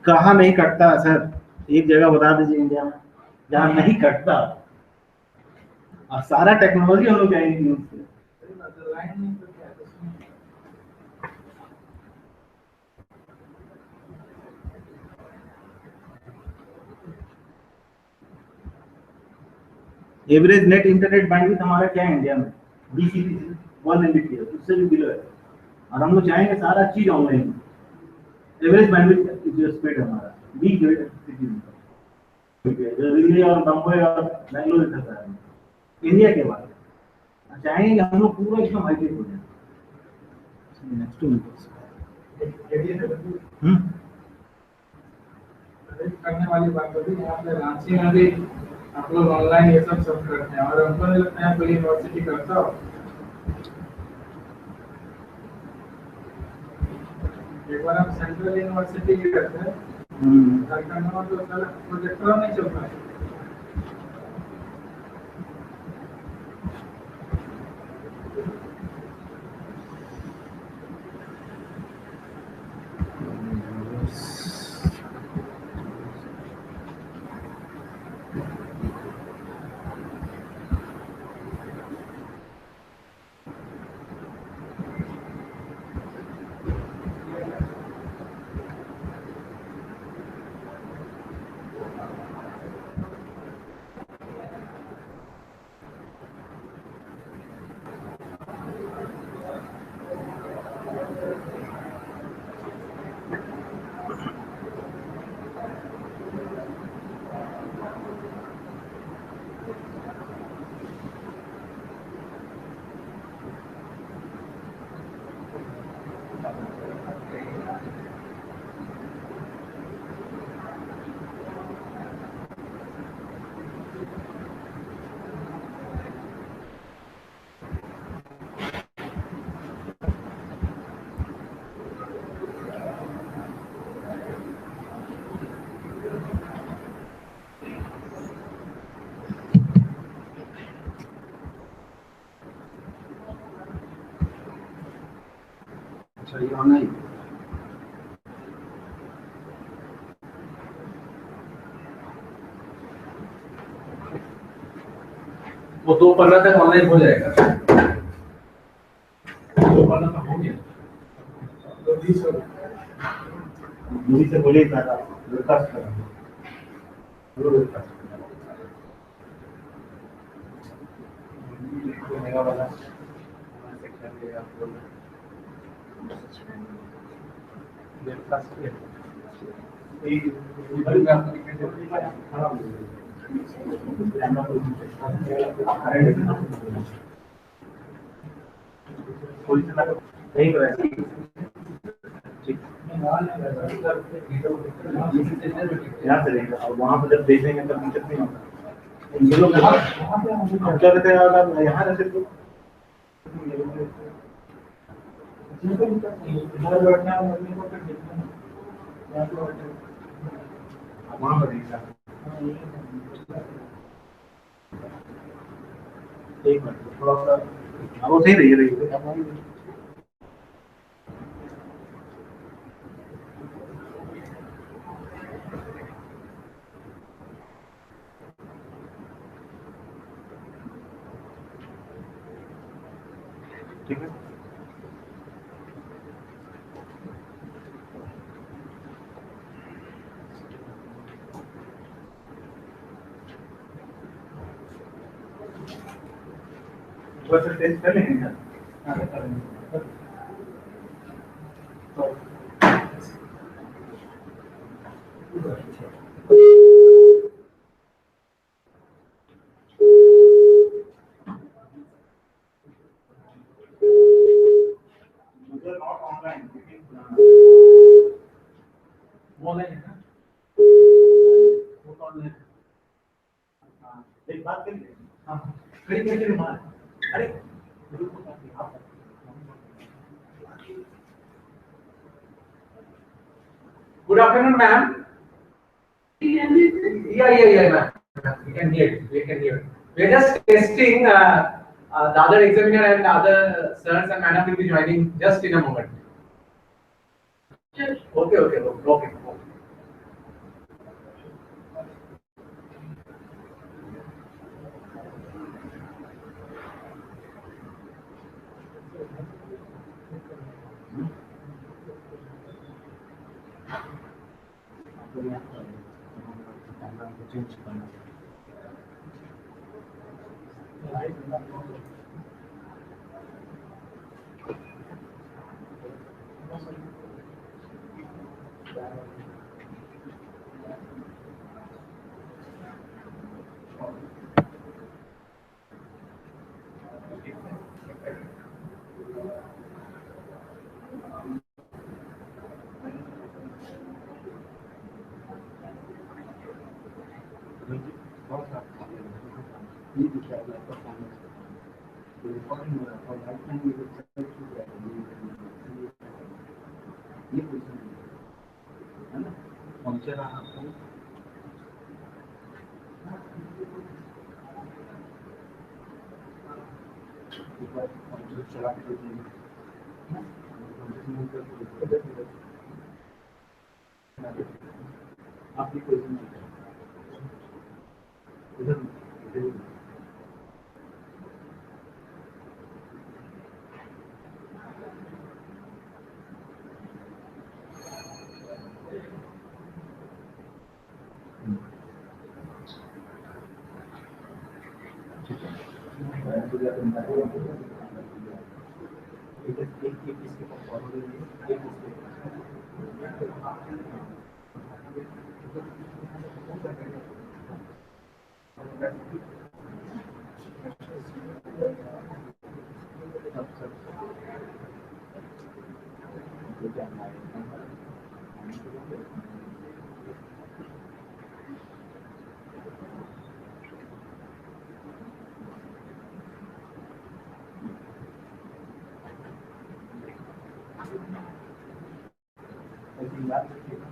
कहाँ नहीं कटता सर? एक जगह बता दीजिए इंडिया में जहाँ नहीं कटता। और सारा टेक्नोलॉजी हम लोग जाएंगे उससे। एवरेज नेट इंटरनेट बैंडविड्थ हमारा क्या है इंडिया में? बीसीपी 1 Mbps, उससे भी बिलो है। और हम लोग चाहेंगे सारा चीज ऑनलाइन। एवरेज बैंडविड्थ जो स्पीड है हमारा बी ग्रेड सिटी में, दिल्ली और बम्बई और बेंगलुरु तक है इंडिया के बाद। चाहेंगे कि हम लोग पूरा एकदम हाईटेक हो जाए। नेक्स्ट करने वाली बात होगी। यहाँ पे रांची में भी आप लोग ऑनलाइन ये सब करते हैं और हमको नहीं लगता है कोई यूनिवर्सिटी करता हो। एक बार हम सेंट्रल यूनिवर्सिटी की करते हैं, तो प्रोजेक्टर नहीं चल पाए। नहीं वो 2 पन्ना तक ऑनलाइन हो जाएगा। 2 पन्ना तक हो गया तो 20 दूरी से बोलिए विकास करा मेगा वाला यहाँ से रहेगा और वहाँ पर जब देखेंगे तब दिक्कत नहीं होगा। ये लोग हम क्या कहते हैं यहाँ रहते तो वहाँ पर देखा एक मिनट थोड़ा सा वो सही रही ठीक है। बस टेस्ट कर लेंगे क्या? हाँ, करेंगे। तो Those are not online. वो ऑनलाइन है ना? वो तो ऑनलाइन है। हाँ, एक बात करिए। हाँ, कहीं कहीं रुमाल। अरे, good afternoon, ma'am. Yeah, ma'am. We can hear it. We can hear it. We are just testing. The other examiner and the other sirs and madam will be joining just in a moment. Okay. आपको यहाँ पर camera को change करना ये दिख रहा है आपका परफॉर्मेंस तो रिकॉर्डिंग हो रहा है और राइट हैंड में सेट हो रहा है ये पोजीशन है ना पहुंचे रहा आपको एक बार कंप्यूटर चला के देखिए आपकी पोजीशन इधर इधर एक इसके फॉलो करिए एक इसके याद रखिएगा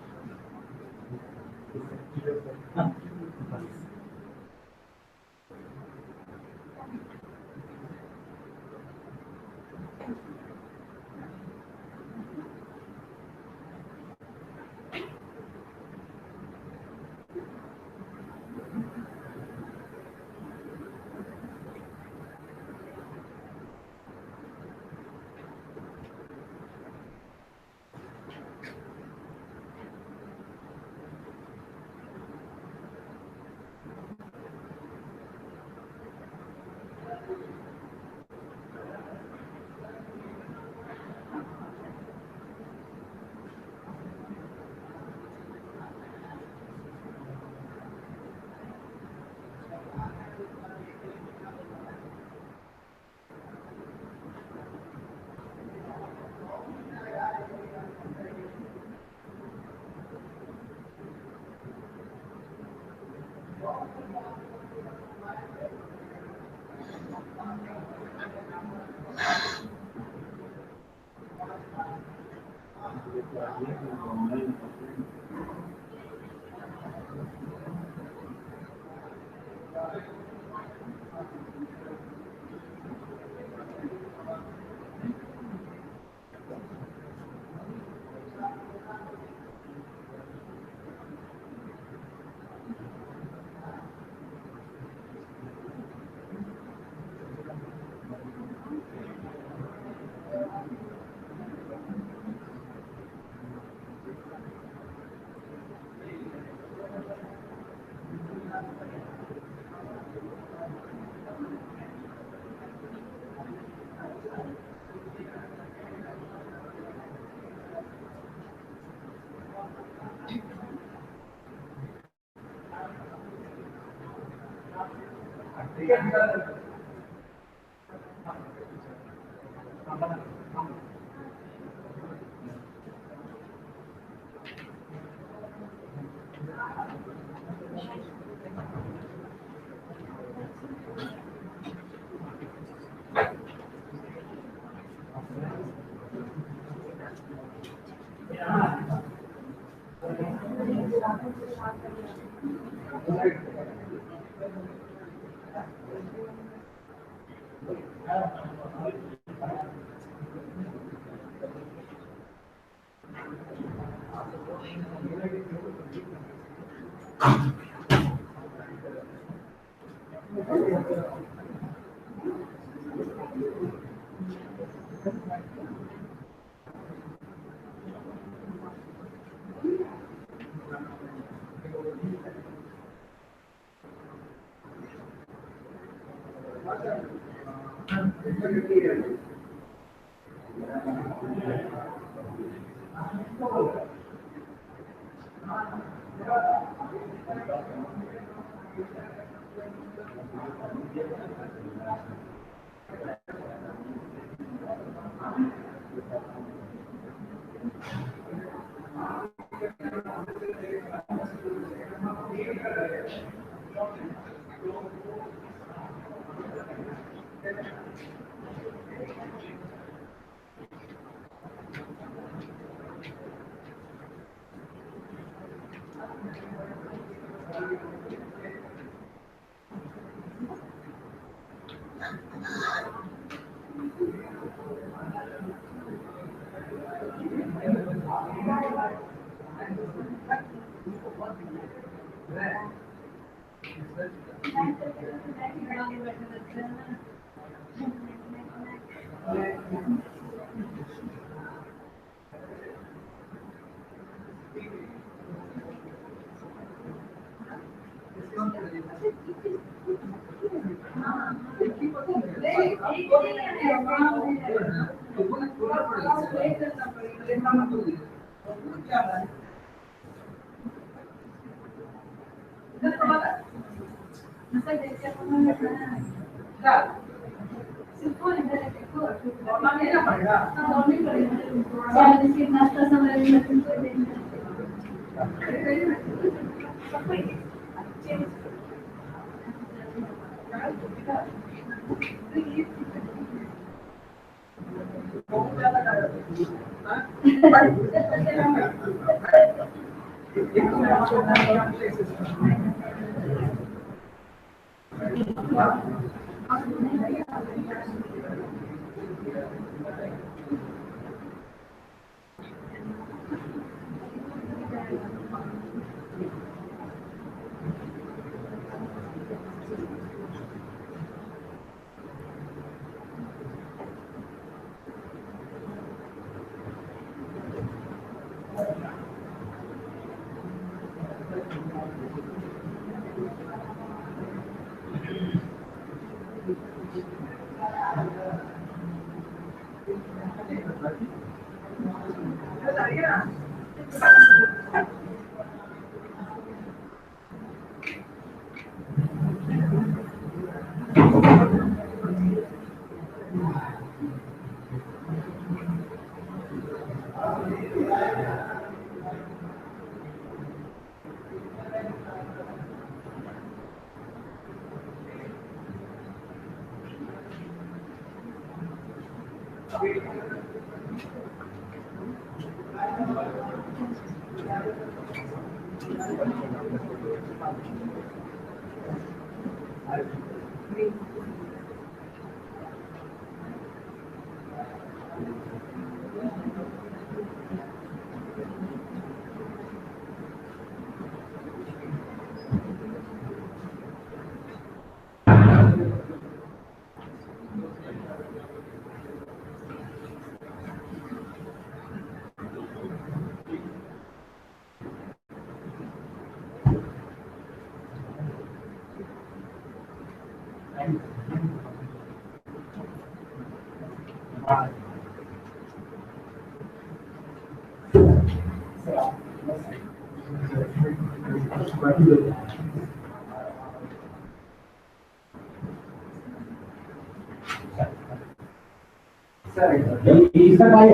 Sir, why?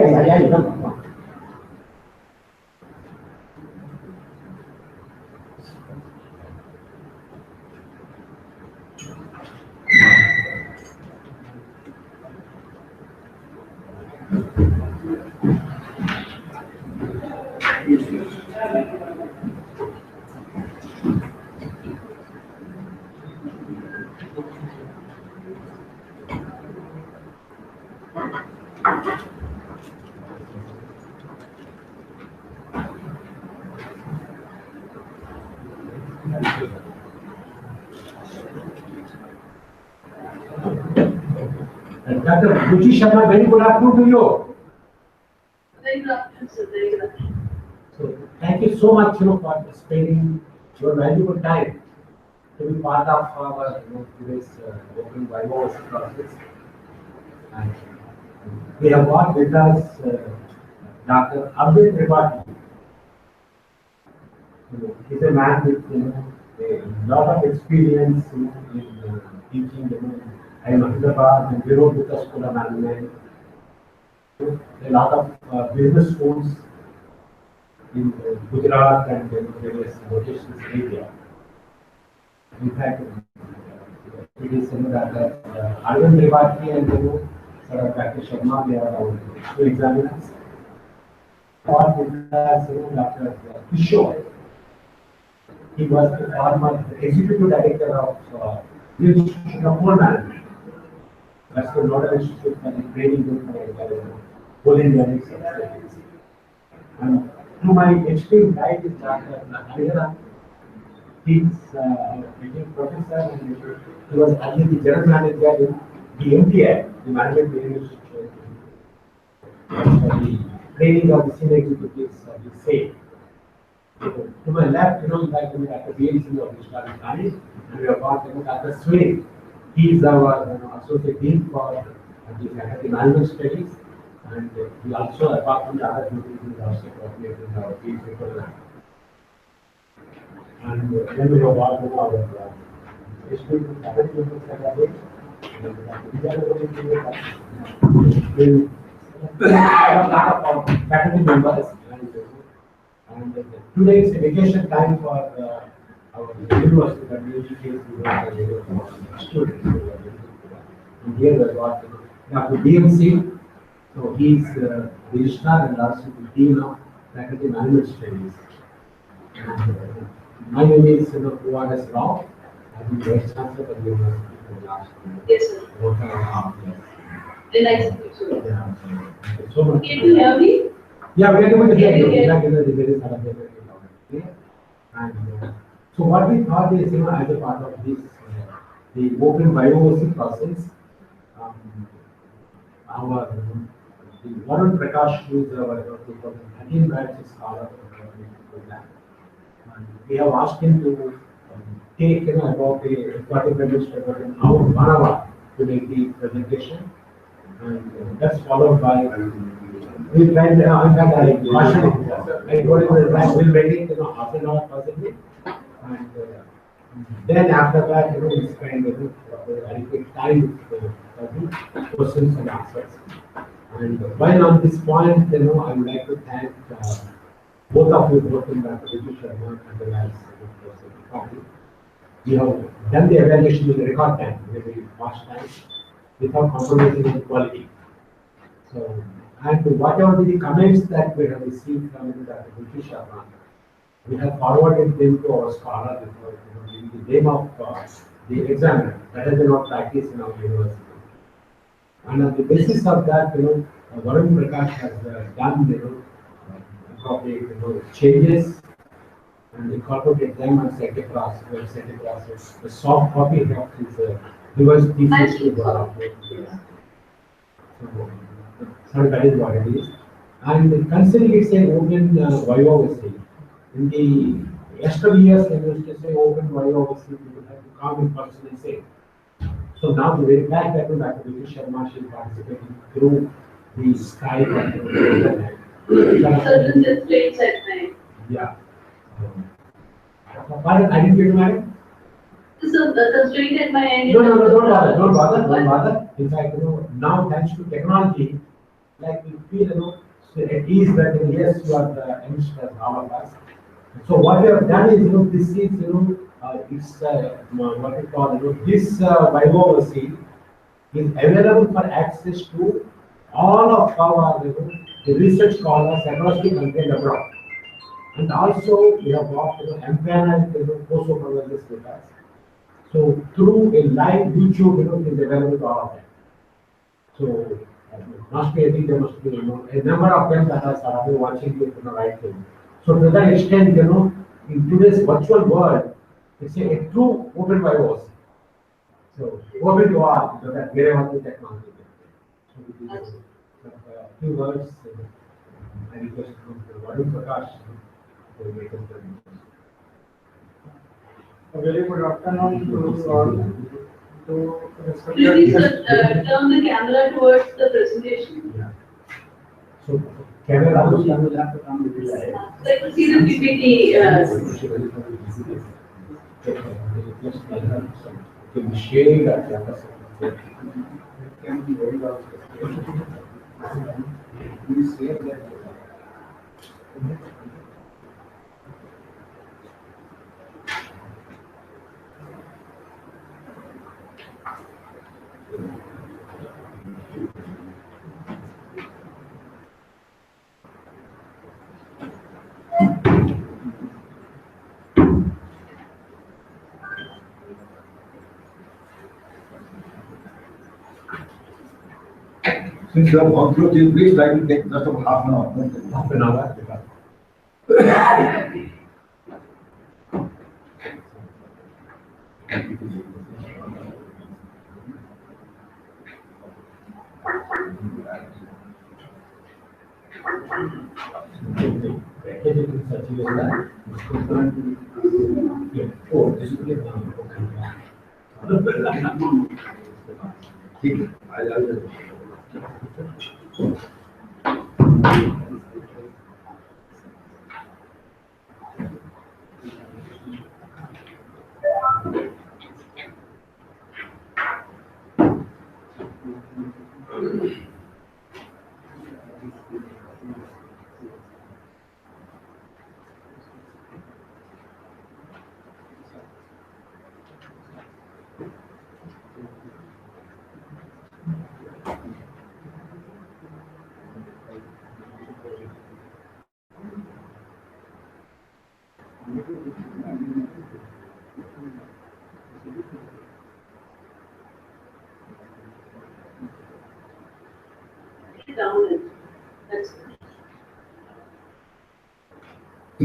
Dr. Ruchi Sharma, very good afternoon to you. Very good afternoon, sir. Very good afternoon. So thank you so much, for spending your valuable time to be part of our, today's open Viva process. And we have got with us Dr. Abdul Tripathi. He's a man with, a lot of experience, in teaching, in Ahmedabad and Viva School of Management. A lot of business schools in Gujarat and various locations in India. In fact, it is that Arvind Tripathi and Sir Prakash Sharma, they are our two examiners. Or with us, Dr. Kishore. He was the former executive director of the Institute of Coal Management. That's the Nodal Institute for the training for coal engineering subsidiaries. And to my extreme right is Dr. Hariharan. He's a professor and he was actually the general manager in the MTI, the Management Training Institute, for the training of the senior executives of the same. To my left, like Dr. PhD of Islamic Studies, and we have got Dr. Swing. He is our associate dean for the faculty management studies, and he also, apart from the other duties, is also coordinating our PhD program. And then we have got our student faculty members that are there, and we are going to have a lot of faculty members. And today is a vacation time for our university, but usually we have students. And here we got Dr. DMC, so he is the registrar and also the dean of faculty management studies. And my name is Prakash Rao. I am the vice chancellor of the university for the last Yes, sir. 1.5 years. Very nice to meet you. Yeah, thank you so much. Can you hear me? Yeah, we are able to hear you. Yeah. And so what we thought is, as a part of this, the open biodiversity process, our the Varun Prakash, who is our 2013 batch scholar of the program, and we have asked him to take about a 40 minutes about an hour, 1 hour to make the presentation, and that's followed by. We tried, in fact, I told him that we'll make it, half an hour possibly. And then after that, we spend adequate time for the questions and answers. And while on this point, I would like to thank both of you, both in Dr. Ruchi Sharma as well as Professor Tripathi. We have done the evaluation in record time, very fast time, without compromising the quality. So, and whatever the comments that we have received from Dr. Ruchi Sharma, we have forwarded them to our scholar in the name of the examiner. That has been our practice in our university. And on the basis of that, Varun Prakash has done appropriate changes and incorporated them and sent across. The soft copy of his revised thesis to the so that is what it is. And considering it's an open biodiversity, in the yesterday years, they used to say open biodiversity, you have to come in person and say. So now the very fact that Dr. Ruchi Sharma is participating through the Skype and the internet. So this is straight segment. Yeah. Pardon, I didn't get married? So the constraint at my end. No, don't bother. In fact, now thanks to technology, like we feel, so at ease that yes, you are the youngsters, all of us. So what we have done is, this is, it's what we call, this Viva is available for access to all of our, the research scholars across the country and abroad. And also we have got, empaneled, co-supervisors with us. So through a live YouTube, it is available to all of them. So must be, I think there must be, a number of them that are watching it, right thing. So to that extent, in today's virtual world, it's a true open Viva. So open to all, that wherever the technology is. So with these, few words, I request Varun Prakash to make us the A very good afternoon to all. To Please respected turn the camera towards the presentation. Yeah. So camera also Like to see the PPT. can be sharing that campus. Please share that. Since you have gone through this, please try to take just about half an hour. Half an hour. ठीक है, आ जाओ। Down it. That's I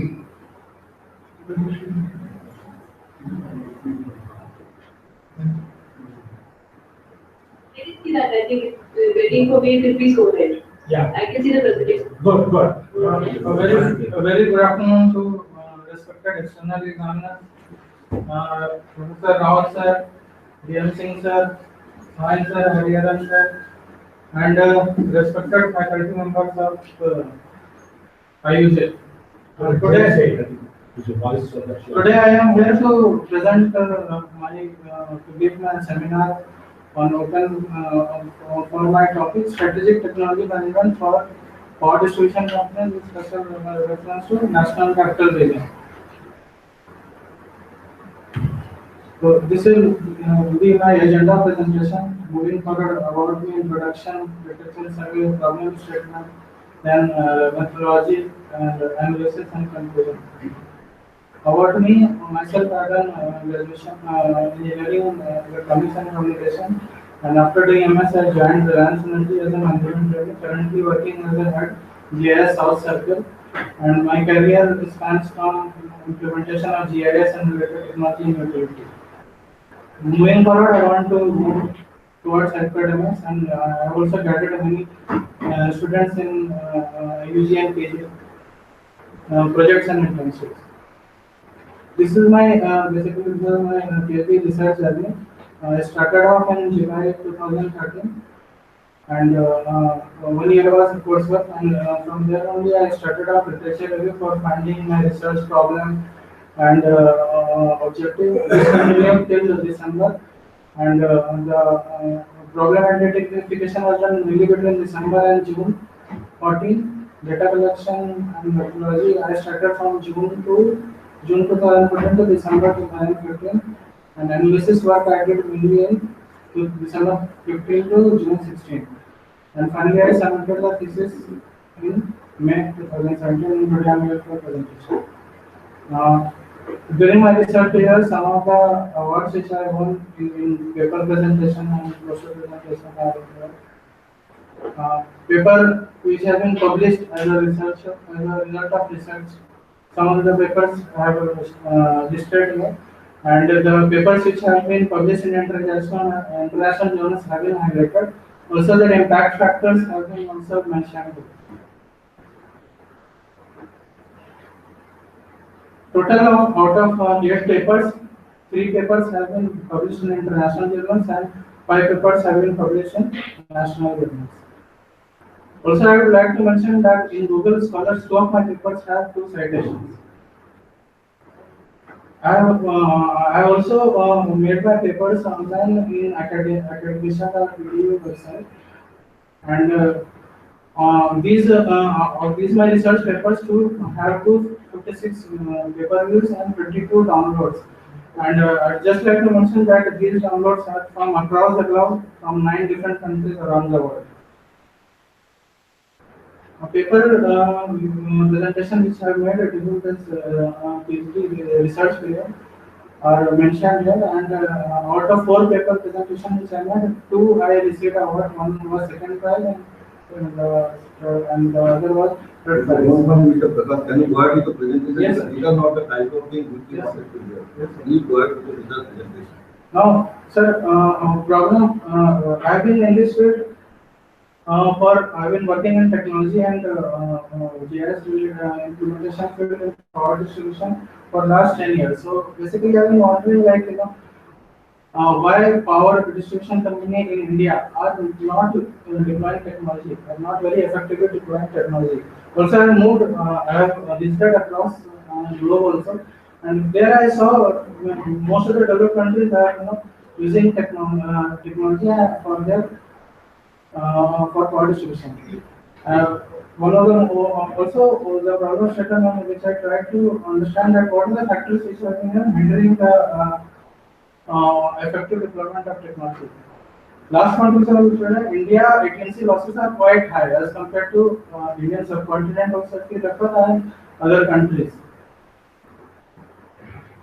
can see that. I think it's waiting for me to please go ahead. Yeah. I can see the presentation. Good, good. a very good afternoon to respected external examiners, Professor Rao sir, DM Singh sir, Sai sir, Hariharan sir, and respected faculty members of IUJ. Today I am here to present to give my seminar on for my topic strategic technology management for power distribution companies with special reference to national capital region. So this will be my agenda presentation. Moving forward, about the introduction, literature survey, problem statement, then methodology and analysis and conclusion. About me, myself I done graduation engineering electronics and communication, and after doing MS I joined Reliance Energy as a management trainee, currently working as a head GIS South Circle, and my career spans from implementation of GIS and related technology in utility. Moving forward, I want to move towards academics, and I have also guided many students in UG and PG projects and internships. This is my basically this is my PhD research journey. I started off in July 2013, and 1 year was coursework, and from there only I started off literature review for finding my research problem and objective. This continued till December, and the problem identification was done mainly between December and June 14. Data collection and methodology I started from June 2014 to December 2015, and analysis work I did mainly in December 15 to June 16. And finally, I submitted the thesis in May 2017 in today I am here for presentation. During my research year, some of the awards which I won in paper presentation and brochure presentation are paper which have been published as a research as a result of research. Some of the papers I have listed here, and the papers which have been published in international journals have been highlighted. Also, the impact factors have been also mentioned. Total of out of 8 papers, 3 papers have been published in international journals and 5 papers have been published in national journals. Also, I would like to mention that in Google Scholars, 2 of my papers have 2 citations. I also made my papers online in academia or PhD website, and these my research papers too have 256 paper views and 22 downloads. And I'd just like to mention that these downloads are from across the globe, from 9 different countries around the world. A paper presentation which I have made during this PhD research period are mentioned here, and out of 4 paper presentations which I made, 2 I received award. One was second prize, and the other was third prize. Mr. Prakash, can you go ahead with the presentation? Yes, sir. These are not the type of thing which is Yes. accepted here. Yes, sir. Please go ahead with the result presentation. Now, sir, problem I've been in this field I've been working in technology and GIS implementation field in power distribution for last 10 years. So basically, I've been wondering, like, why power distribution company in India are not deploying technology, are not very effectively deploying technology. Also, I have visited across globe also, and there I saw most of the developed countries are using technology for their for power distribution. One of them also the problem statement on which I try to understand that what are the factors which are hindering the effective deployment of technology. Last month which I was read, India AT&C losses are quite high as compared to Indian subcontinent also and other countries.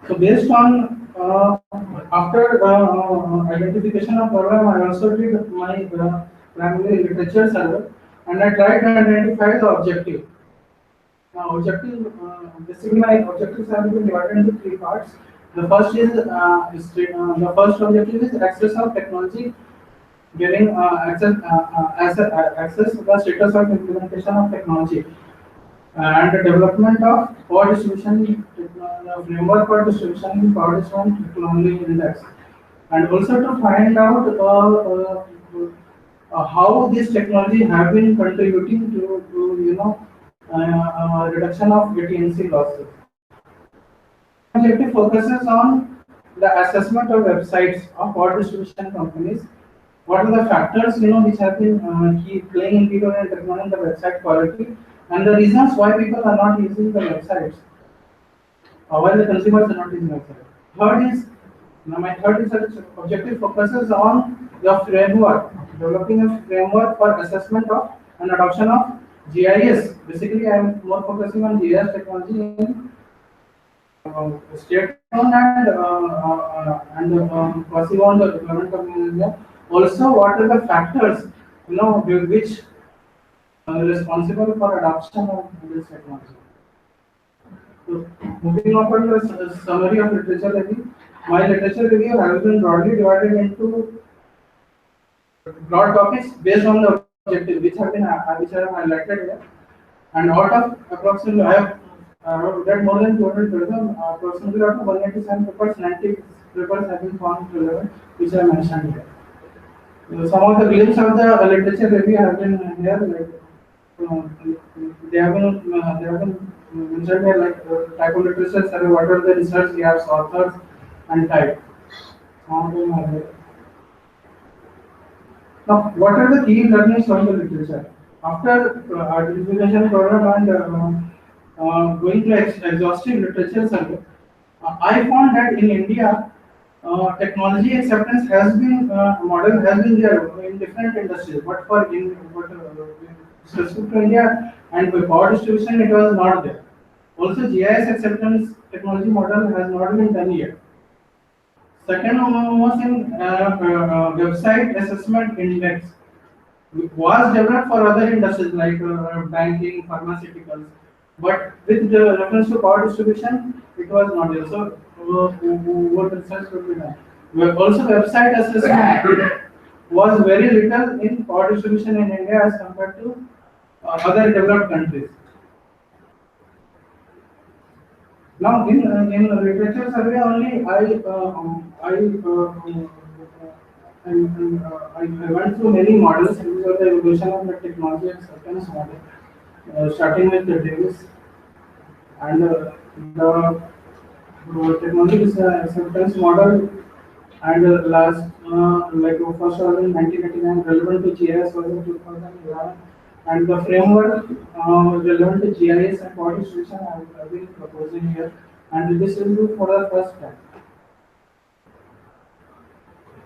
So based on after identification of problem, I also did my primary literature survey, and I tried to identify the objective. Now, basically my objectives have been divided into 3 parts. The first is the first objective is access of technology, getting access to the status of implementation of technology, and the development of power distribution framework for distribution power distribution technology index, and also to find out how this technology have been contributing to reduction of AT&C losses. Objective focuses on the assessment of websites of power distribution companies. What are the factors which have been playing in people in determining the website quality, and the reasons why people are not using the websites, why the consumers are not using the website. My third research objective focuses on the framework, developing a framework for assessment of and adoption of GIS. Basically, I am more focusing on GIS technology in state and passing on the deployment of India. Also, what are the factors which are responsible for adoption of this technology? So, moving on to the summary of literature review. My literature review has been broadly divided into broad topics based on the objective which I have highlighted here. And out of approximately, I have read more than 200 papers, approximately out of 187 papers, 90 papers have been found relevant, which I mentioned here. Some of the glimpses of the literature review have been here, they have been mentioned here, like type of literature survey, what are the research gaps, authors, and type. Some of them are here. Now, what are the key learnings from the literature? After identification program and going to exhaustive literature survey, I found that in India, technology acceptance has been model has been there in different industries, but specific to India and with power distribution, it was not there. Also, GIS acceptance technology model has not been done yet. Second was in website assessment index was developed for other industries like banking, pharmaceuticals, but with the reference to power distribution, it was not there. So, what research would be done? Also, website assessment was very little in power distribution in India as compared to other developed countries. Now, in literature survey only, I went through many models. These are the evolution of the technology acceptance model, starting with the Davis and the technology acceptance model, and last first was in 1989, relevant to GIS was in 2011, and the framework relevant to GIS and power distribution I have been proposing here, and this will be for the first time.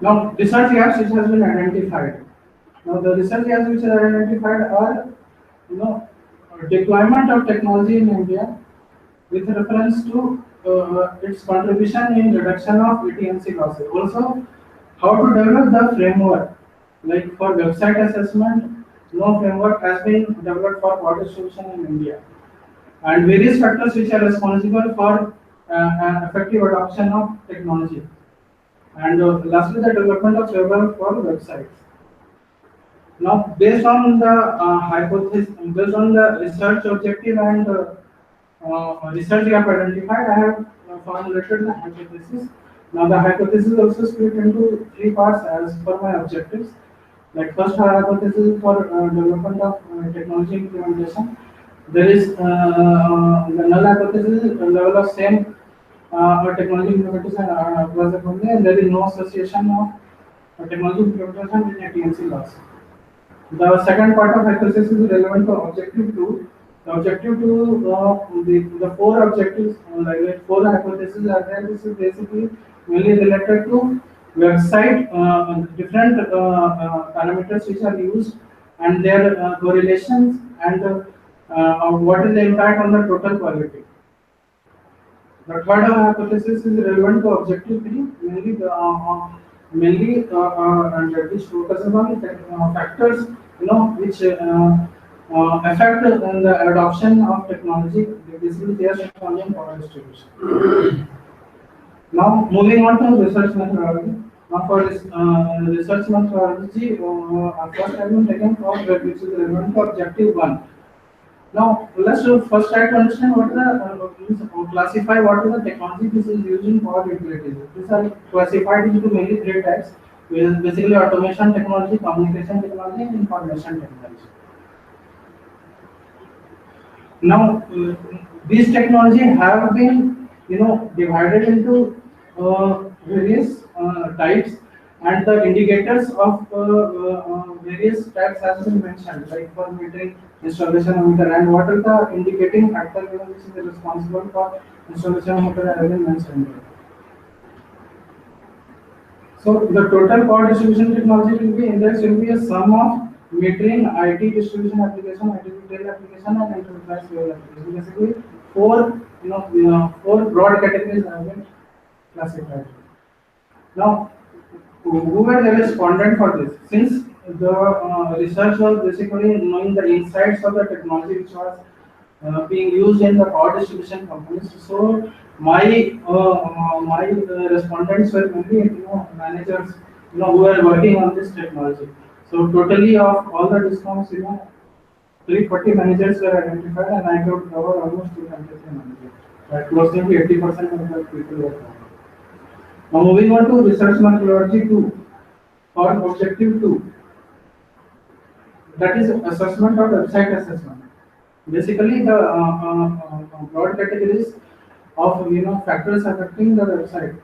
Now, research gaps which has been identified. Now, the research gaps which are identified are, deployment of technology in India with reference to its contribution in reduction of AT&C losses. Also, how to develop the framework, like for website assessment, no framework has been developed for power distribution in India, and various factors which are responsible for effective adoption of technology. And lastly, the development of framework for websites. Now, based on the hypothesis, based on the research objective and research gap identified, I have formulated the hypothesis. Now, the hypothesis also split into three parts as per my objectives. Like first hypothesis for development of technology implementation. There is the null hypothesis, level of same technology implementation across the company, and there is no association of technology implementation with AT&C loss. The second part of hypothesis is relevant to objective 2. The objective 2, the four objectives, like four hypotheses are there. This is basically mainly related to website, different parameters which are used and their correlations, and what is the impact on the total quality. The third hypothesis is relevant to objective 3, mainly and which focuses on factors which affect the adoption of technology. Basically, they are technology and power distribution. Now, moving on to research methodology. Now, for this research methodology, first I will taken for which is relevant to objective 1. Now, let's first try to understand what classify what is the technology this is used in power utilities. These are classified into mainly three types, which is basically automation technology, communication technology, and information technology. Now, these technology have been divided into various types, and the indicators of various types has been mentioned, like for metering, installation of meter, and what are the indicating factor which is responsible for installation of meter has been mentioned here. So the total power distribution technology will be index will be a sum of metering, IT distribution application, IT retail application, and enterprise level application. Basically, four broad categories have been classified. Now, who were the respondent for this? Since the research was basically knowing the insights of the technology which was being used in the power distribution companies, so my respondents were mainly managers who were working on this technology. So totally of all the discounts, 340 managers were identified, and I could cover almost 200 managers. That close to 80% of the people were covered. Now moving on to research methodology 2 or objective 2, that is assessment or website assessment. Basically, the broad categories of factors affecting the website.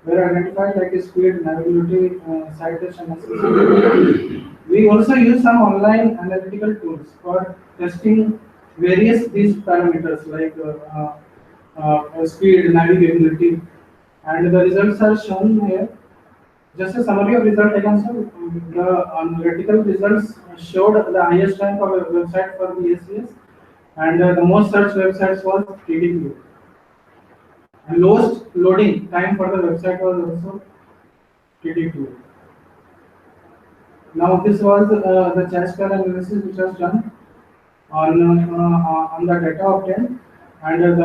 were identified like speed, navigability, citation, and accessibility. We also use some online analytical tools for testing various these parameters like speed, navigability, and the results are shown here. Just a summary of result I can show. The analytical results showed the highest rank of a website for the ACS, and the most searched websites was TDQ. And lowest loading time for the website was also TDQ. Now this was the chest analysis which was done on the data obtained, and the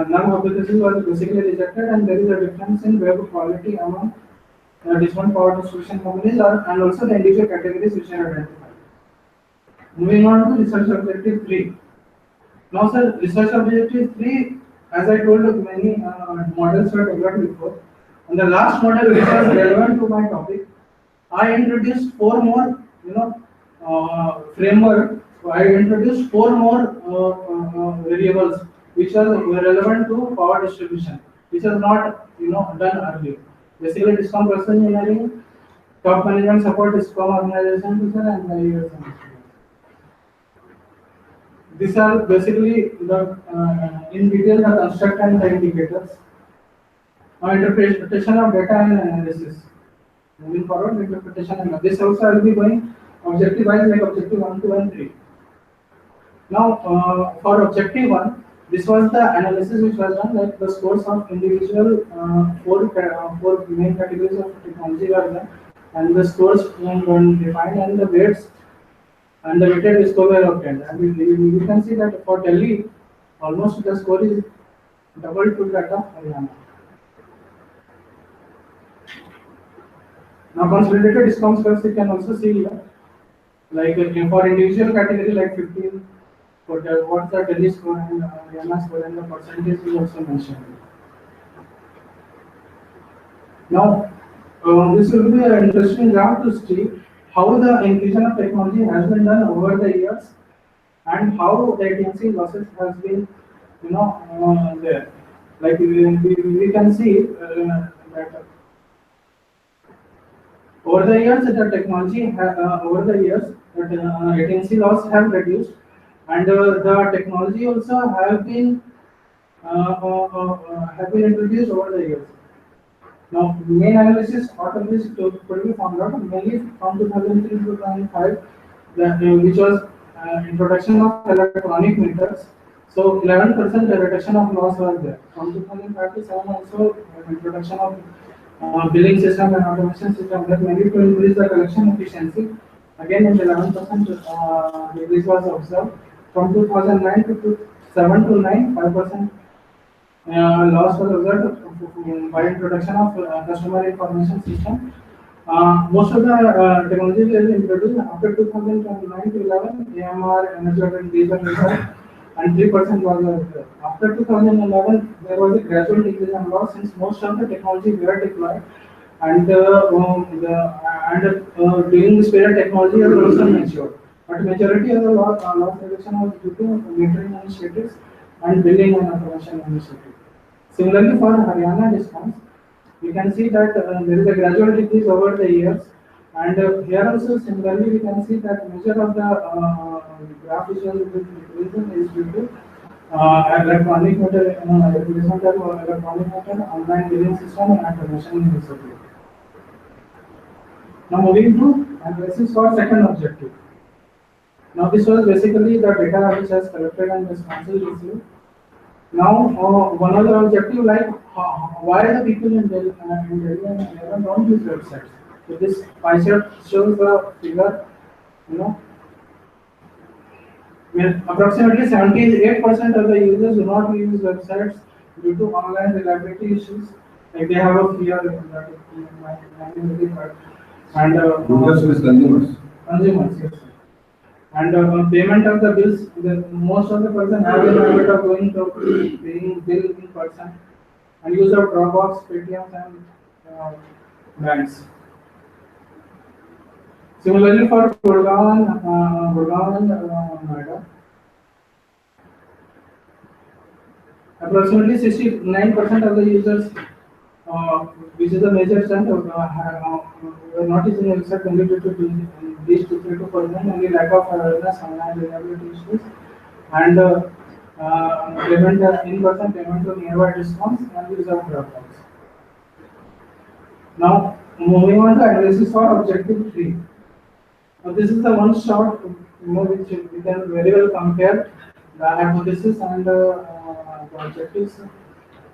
null hypothesis was basically rejected, and there is a difference in web quality among different power distribution companies and also the individual categories which are identified. Moving on to research objective 3. Now sir, research objective 3, as I told you, many models were developed before. And the last model which was relevant to my topic, I introduced 4 more, framework. So I introduced 4 more variables which are relevant to power distribution, which was not, done earlier. Basically, DISCOM process engineering, top management support, DISCOM organization, and the years. These are basically the in detail the construct and the indicators. Now, interpretation of data and analysis. Moving forward, interpretation and this also I will be going objective wise like objective 1, 2, and 3. Now, for objective 1, this was the analysis which was done, like the scores of individual 4 main categories of technology were done, and the scores were defined, and the weights and the weighted score were obtained. And you can see that for Delhi, almost the score is double to that of Haryana. Now, consolidated DISCOM scores you can also see here, like for individual category like 15. What the Delhi score and Haryana score and the percentage is also mentioned. Now, this will be an interesting graph to see how the inclusion of technology has been done over the years and how the latency losses has been, there. Like we can see that over the years the technology over the years the latency loss have reduced. And the technology also have been introduced over the years. Now, main analysis out of this could be found out mainly from 2003 to 2005, which was introduction of electronic meters. So 11% reduction of loss was there. From 2005 to 7 also introduction of billing system and automation system that mainly to increase the collection efficiency. Again, in 11% decrease was observed. From 2009 to 7 to 9, 5% loss was observed by introduction of customer information system. Most of the technology is introduced after 2009 to 11. AMR, energy and diesel and 3% was there. After 2011, there was a gradual decrease in loss since most of the technology were deployed, and during this period, technology has also matured. But majority of the loss reduction was due to metering initiatives and billing and automation initiatives. Similarly, for Haryana DISCOMs, we can see that there is a gradual decrease over the years, and here also similarly we can see that measure of the graph which was decreasing is due to electronic meter, replacement of electronic meter, online billing system, and automation initiative. Now moving to analysis for second objective. Now this was basically the data which has collected and responses received. Now one other objective, like why the people in Delhi and Haryana don't use websites. So this pie chart shows the figure, where approximately 78% of the users do not use websites due to online reliability issues. Like they have a fear that it might be hard. And users is consumers. Consumers, yes. And payment of the bills, most of the person have a habit of going to paying bill in person and use of Dropbox, Paytm, and banks. Similarly, for Gurgaon and Noida, approximately 69% of the users which is a major strength we are not using exact only due to these 2 to 3% only lack of awareness and reliability issues and payment in-person payment to nearby discounts and use of dropouts. Now moving on to analysis for objective 3. Now this is the one shot which we can very well compare the hypothesis and the objectives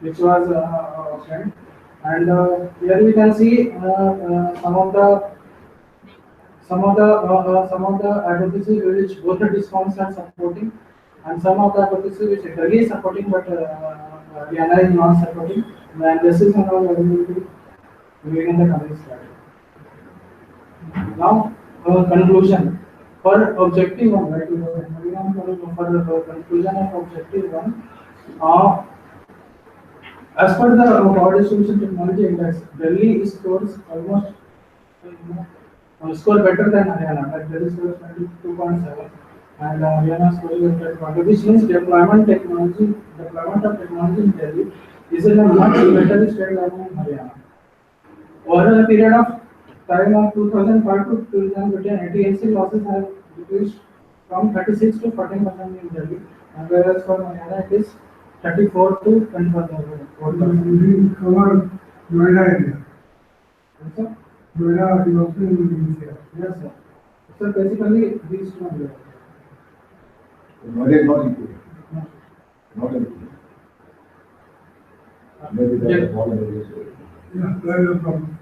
which was obtained. And here we can see some of the hypotheses which both the discounts are supporting, and some of the hypotheses which Delhi is supporting but Haryana is not supporting. The analysis and all will be doing in the coming slide. Now conclusion for objective 1, right? For the conclusion of objective 1. As per the power distribution technology index, Delhi scores almost score better than Haryana. Like Delhi scores 22.7 and Haryana scores 20, which means deployment of technology in Delhi is in a much better state than in Haryana. Over a period of time of 2005 to 2015, AT&C losses have decreased from 36 to 14% in Delhi, and whereas for Haryana it is 34 to 20%. We cover Noida area. Yes, sir. Noida is also in India. Yes, sir. So basically these two are there. Noida is not included. Not included. Maybe Yeah. that's all there is. Yeah, that is a problem.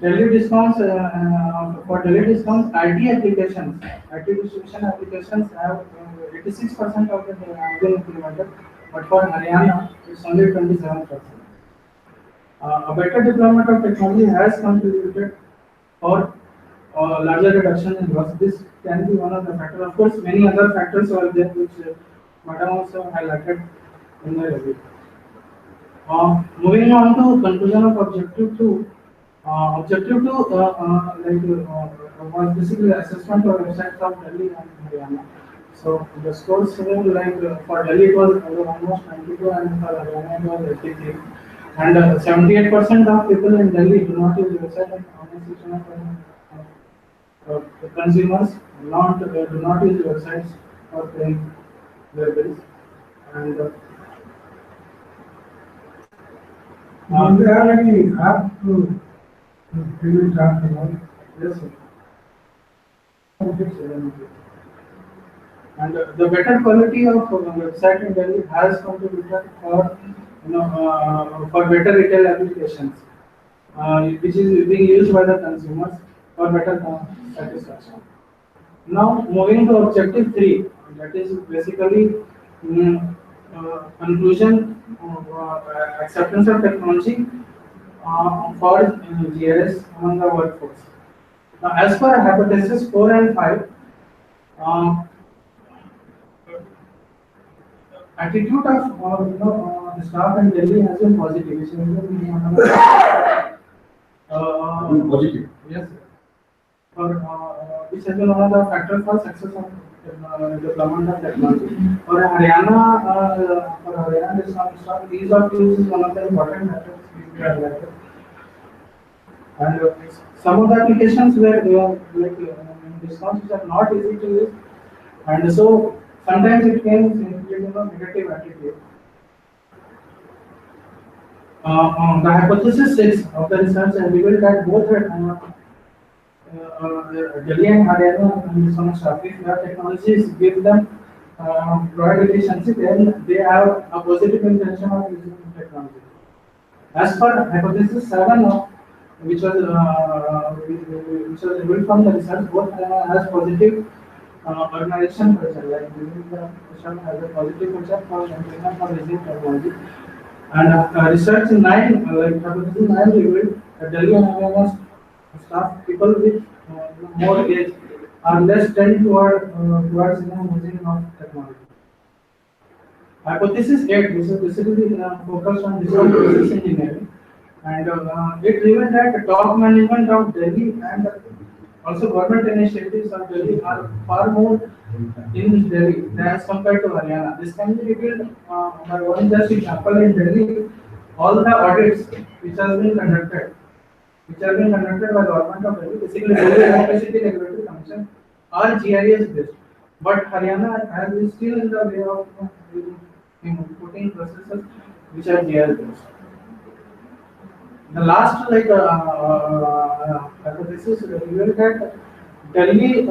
Delhi discounts for Delhi discounts, IT applications, IT distribution applications have 86% of it have been implemented, but for Haryana it's only 27%. A better deployment of technology has contributed for larger reduction in loss. This can be one of the factors. Of course, many other factors are there which Madam also highlighted in the review. Moving on to conclusion of objective 2. Objective 2 was basically assessment of websites of Delhi and Haryana. So the scores were like for Delhi it was almost 92 and for Haryana it was 83. And 78% of people in Delhi do not use website, and almost 6% of consumers do not use websites for paying their bills. And Do they have any app to payment app and all? yes, sir. And the better quality of website in Delhi has contributed for for better retail applications, which is being used by the consumers for better satisfaction. Now moving to objective 3, that is basically conclusion acceptance of technology for GRS among the workforce. Now, as per hypothesis 4 and 5, attitude of staff in Delhi has been positive. Which Positive. yes, sir. For which has been one of the factors for success of deployment of technology. For Haryana, this staff ease of use is one of the important factors we highlighted. And some of the applications where discounts which are not easy to use, and so sometimes it can negative attitude. The hypothesis 6 of the research revealed that both Delhi and Haryana and some staff, if their technologies give them provide efficiency, then they have a positive intention of using technology. As per hypothesis 7, which was revealed from the research, both has positive organization culture, like the system has a positive culture for using technology. And research 9, like hypothesis 9 revealed that Delhi and Haryana staff, people with more age are less tend towards using of technology. Hypothesis 8, this is basically focused on digital process engineering, and it revealed that the top management of Delhi and also government initiatives of Delhi are far more in Delhi as compared to Haryana. This can be revealed by one just example in Delhi. all the audits which has been conducted, by the government of Delhi, basically Delhi Electricity Regulatory Commission, are GIS based. But Haryana is still in the way of putting processes which are GIS based. The last hypothesis revealed that Delhi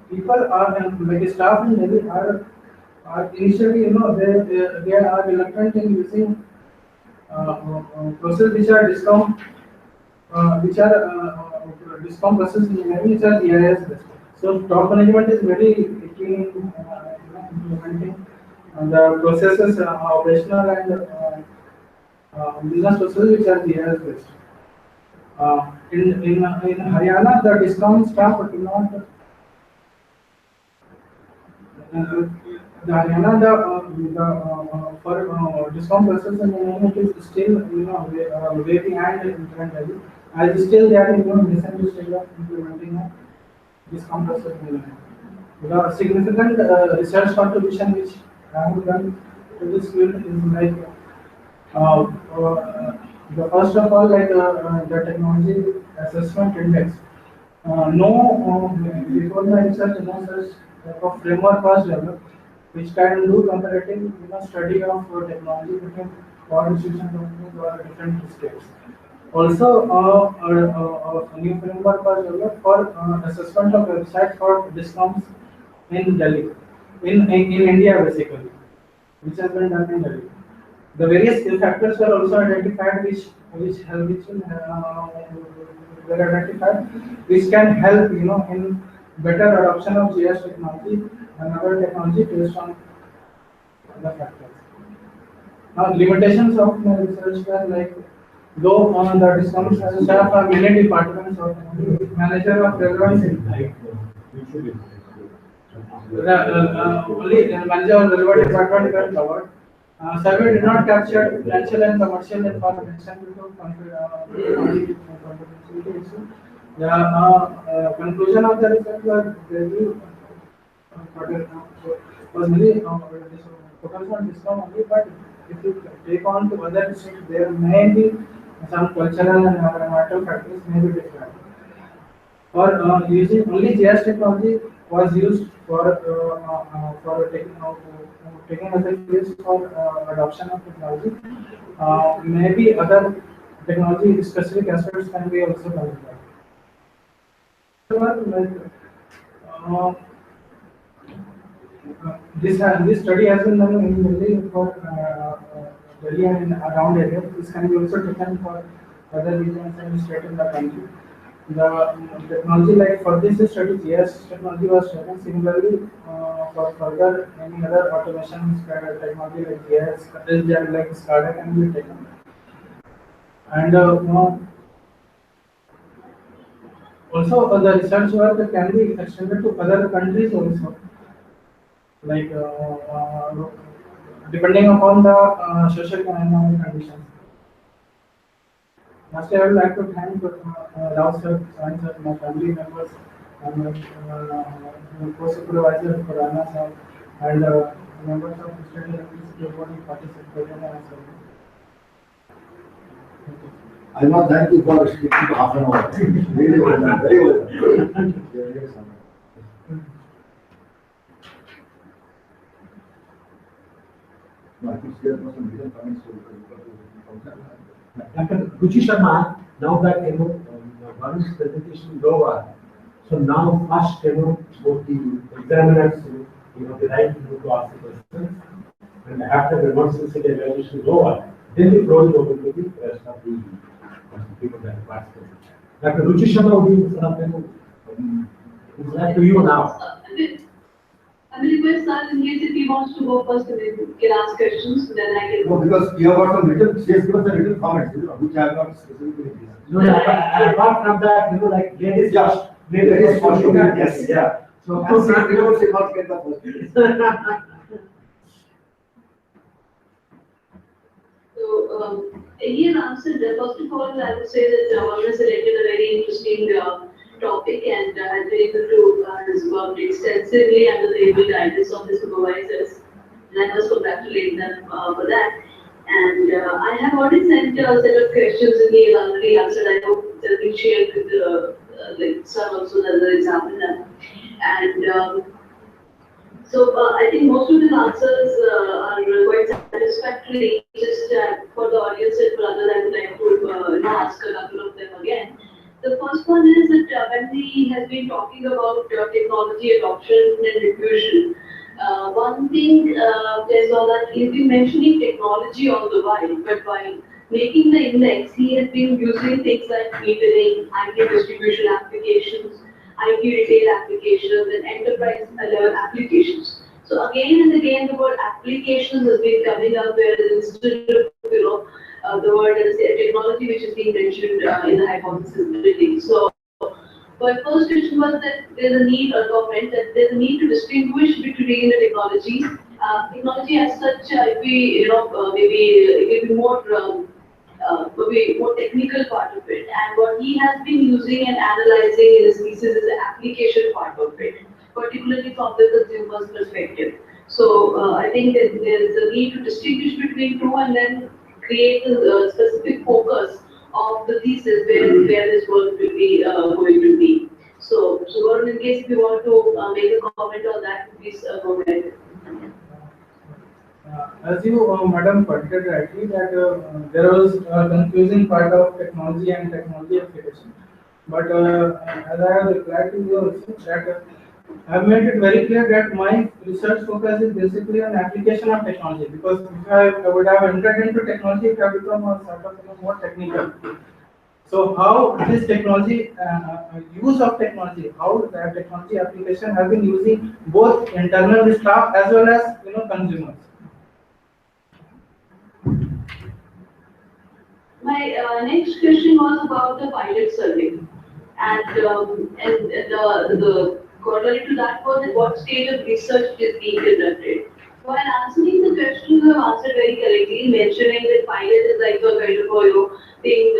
people are like staff in Delhi are initially they are reluctant in using process which are discount discount process engineering which are GIS based. So top management is very keen in implementing the processes operational and business processes which are GIS based. In Haryana, the discount staff do not. The Haryana, for discount process and it is still way behind in current value. As still they are in recent stage of implementing discount process management. The significant research contribution which I have done to this field is like the first of all the technology assessment index. Before my research, no such type of framework was developed which can do comparative study of technology between four institution companies or different states. Also, a new framework was developed for assessment of websites for discounts in Delhi, in India basically, which has been done in Delhi. The various factors were also identified were identified which can help in better adoption of GIS technology and other technology based on the factors. Now limitations of my research were like though the discounts staff are many departments or manager of relevance only the manager of relevant department were covered. Survey did not capture financial and commercial information due to confidentiality issue. The conclusion of the research was very focused on discount only, but if you take on to other issues, there may be some cultural and environmental factors may be different. Or using only GIS technology was used for taking other fields for adoption of technology. Maybe other technology specific aspects can be also considered. This study has been done in Delhi for Delhi and around area. This can be also taken for other regions and state in the country. The technology like for this study, GIS technology was taken. Similarly, for further any other automation technology like GIS, like SCADA can be taken. And also the research work can be extended to other countries also, like depending upon the social and economic conditions. Lastly, I would like to thank Rao sir, Sai sir, my family members, and my co-supervisor Rana sir, and members of the state electricity board who participated in our survey. I must thank you for speaking for half an hour. Really well done, very well done. No, I think there was some written comments Ruchi Sharma, now that Varun's presentation is over, so now first both the examiners the right to ask the questions, and after the demonstration evaluation is over, then the floor is open to the rest of the people that participate. Dr. Ruchi Sharma will it's back to you now. I will request sir in case if he wants to go first, he can ask questions, then I can. No, because you have got some written, she has given the written comments, which I have not specifically given. No, apart from that, like ladies, ladies for sure, yes, yeah. So, she not get the first. So, he has answered that. First of all, I would say that Varun has selected a very interesting topic and has been able to has worked extensively under the able guidance of the supervisors. And I must congratulate them for that. And I have already sent a set of questions and they have already answered. I hope they'll be shared with the some also that will examine them. And I think most of the answers are quite satisfactory. Just for the audience and for others, I would like to ask a couple of them again. The first one is that when we have been talking about technology adoption and diffusion, one thing is that he's been mentioning technology all the while, but while making the index, he has been using things like metering, IT distribution applications, IT retail applications, and enterprise level applications. So again and again, the word applications has been coming up, whereas instead of the word as technology, which is being mentioned in the hypothesis building. So my first question was that there's a need, or comment that there's a need to distinguish between the technologies. Technology as such, if we, maybe it will be more, maybe more technical part of it. And what he has been using and analyzing in his thesis is the application part of it, particularly from the consumer's perspective. So I think that there is a need to distinguish between two and then create a specific focus of the thesis where this work will be going to be. So Varun, in case if you want to make a comment on that, please go ahead. As you, madam, pointed rightly that there was a confusing part of technology and technology application. But as I have replied to you also, that I have made it very clear that my research focus is basically on application of technology, because if I would have entered into technology, it would have become a sort of more technical. So how this technology, use of technology, how the technology application have been using both internal staff as well as consumers. My next question was about the pilot survey, and the corollary to that was at what stage of research is being conducted. While answering the question, you have answered very correctly, mentioning that pilot is like a kind of thing,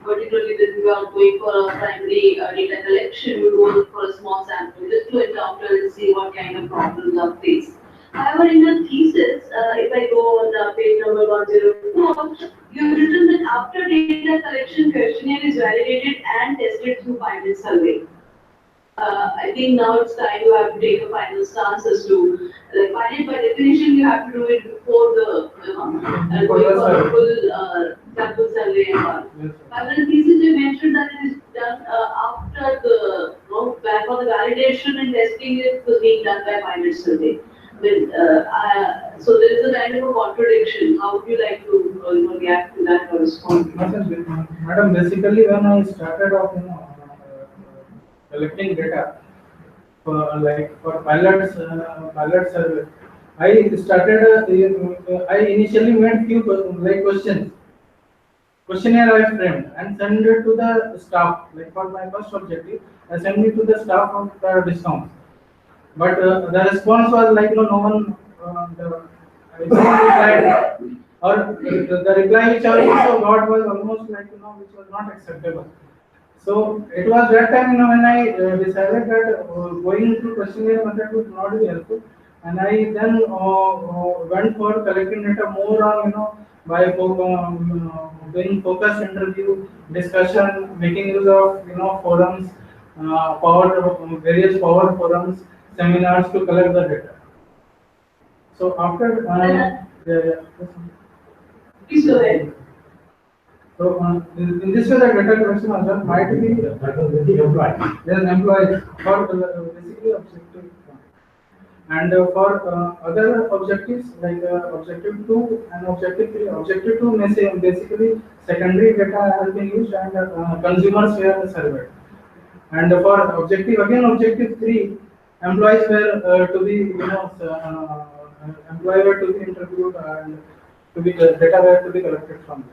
particularly when you are going for a primary data collection, you go for a small sample just to encounter and see what kind of problems are faced. However, in your thesis, if I go on page number 104, you've written that after data collection, questionnaire is validated and tested through pilot survey. I think now it's time you have to take a final stance as to, like, pilot by definition, you have to do it before the, going for a full sample survey and all. However, in thesis, you mentioned that it is done after the, for the validation and testing it was being done by pilot survey. So there is a kind of a contradiction. How would you like to react to that or respond? Madam, basically when I started off, collecting data for pilot survey, I started. I initially made few questions. Questionnaire I framed and sent it to the staff. Like for my first objective, I sent it to the staff of the discount. But the response was like, no one, no one replied, or the reply which I also got was almost like, which was not acceptable. So it was that time, when I decided that going through questionnaire method would not be helpful, and I then went for collecting data more on, by doing focus interview, discussion, making use of forums, various power forums, seminars to collect the data. So after Please go ahead. So in this way, the data collection also might be employees for basically objective, and for other objectives like objective 2 and objective 3. Objective 2 may say basically secondary data has been used and consumers were surveyed, and for objective 3, employees were to be employee were to be interviewed and data were to be collected from them.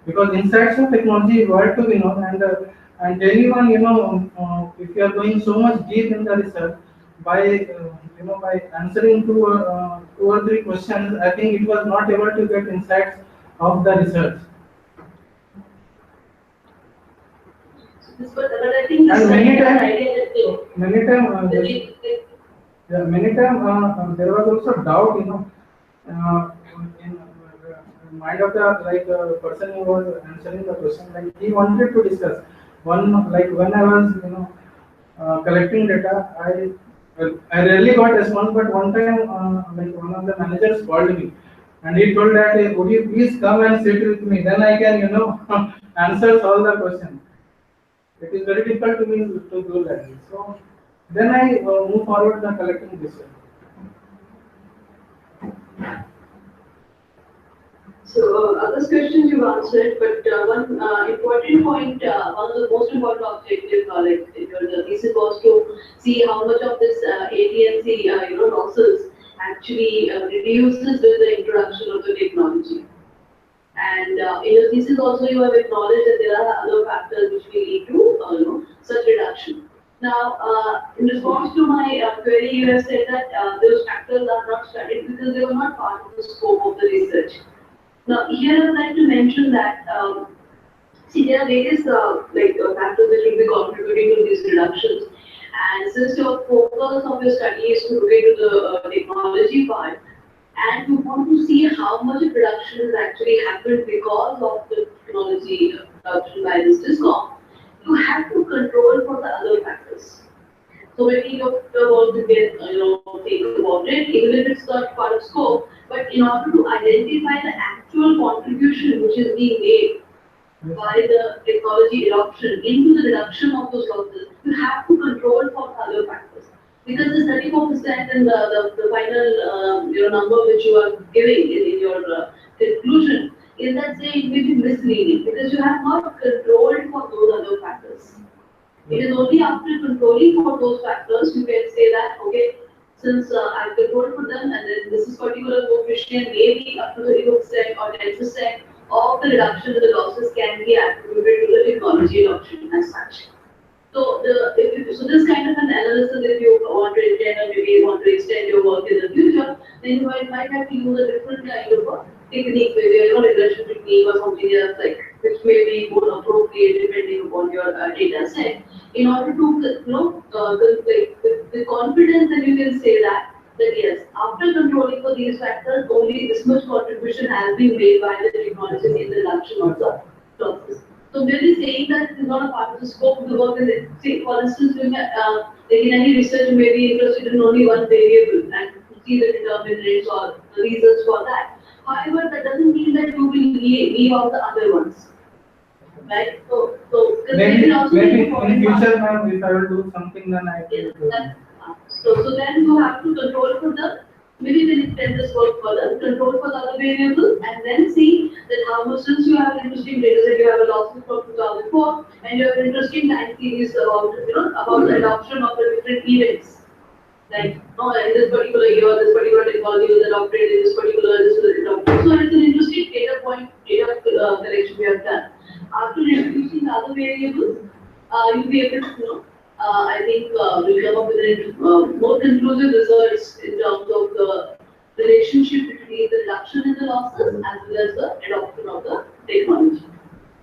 Because insights of technology were to be known, and anyone, if you are going so much deep in the research, by by answering two or three questions, I think it was not able to get insights of the research. But I think And many times, Yeah, many times there was also doubt, in mind of the person who was answering the question. Like he wanted to discuss one, like when I was collecting data, I rarely got response, but one time like one of the managers called me and he told that, "Hey, would you please come and sit with me? Then I can answer all the questions." It is very difficult to me to do that. So then I move forward the collecting this way. So, other questions you've answered, but one important point, one of the most important objectives, like in your thesis, was to see how much of this AT&C, losses actually reduces with the introduction of the technology. And in your thesis also, you have acknowledged that there are other factors which will lead to, such reduction. Now, in response to my query, you have said that those factors are not studied because they were not part of the scope of the research. Now, here I would like to mention that, see, there are various factors that will be contributing to these reductions. And since your focus of your study is to look into the technology part, and you want to see how much of reduction has actually happened because of the technology adoption by this discom, you have to control for the other factors. So maybe you want to get, think about it, even if it's not part of scope, but in order to identify the actual contribution which is being made by the technology adoption into the reduction of those losses, you have to control for other factors. Because the 34% and the final number which you are giving in your conclusion is that say it may be misleading because you have not controlled for those other factors. It is only after controlling for those factors you can say that, okay, since I've controlled for them and then this is particular coefficient maybe up to 30% or 10% of the reduction in the losses can be attributed to the technology adoption as such. So so this kind of an analysis, if you want to intend or maybe you want to extend your work in the future, then you might have to use a different kind of a technique, maybe regression technique or something else which may be more appropriate depending upon your data set. In order to with confidence, then you can say that yes, after controlling for these factors, only this much contribution has been made by the technology in the reduction of the losses. So merely saying that it is not a part of the scope of the work, and say, for instance, in any research, you may be interested in only one variable and to see the determinants or the reasons for that. However, that doesn't mean that you will leave out the other ones. Right? So maybe in future, ma'am, if I will do something, then I will do it. So then you have to control for the, maybe we extend this work further, control for the other variables, and then see that how much, since you have an interesting data set, you have a losses from 2004, and you have an interesting time series about, about the adoption of the different events. Like, in this particular year, this particular technology was adopted, in this particular, this was adopted. So it's an interesting data collection we have done. After introducing the other variables, you'll be able to, I think we'll come up with more conclusive results in terms of the relationship between the reduction in the losses as well as the adoption of the technology.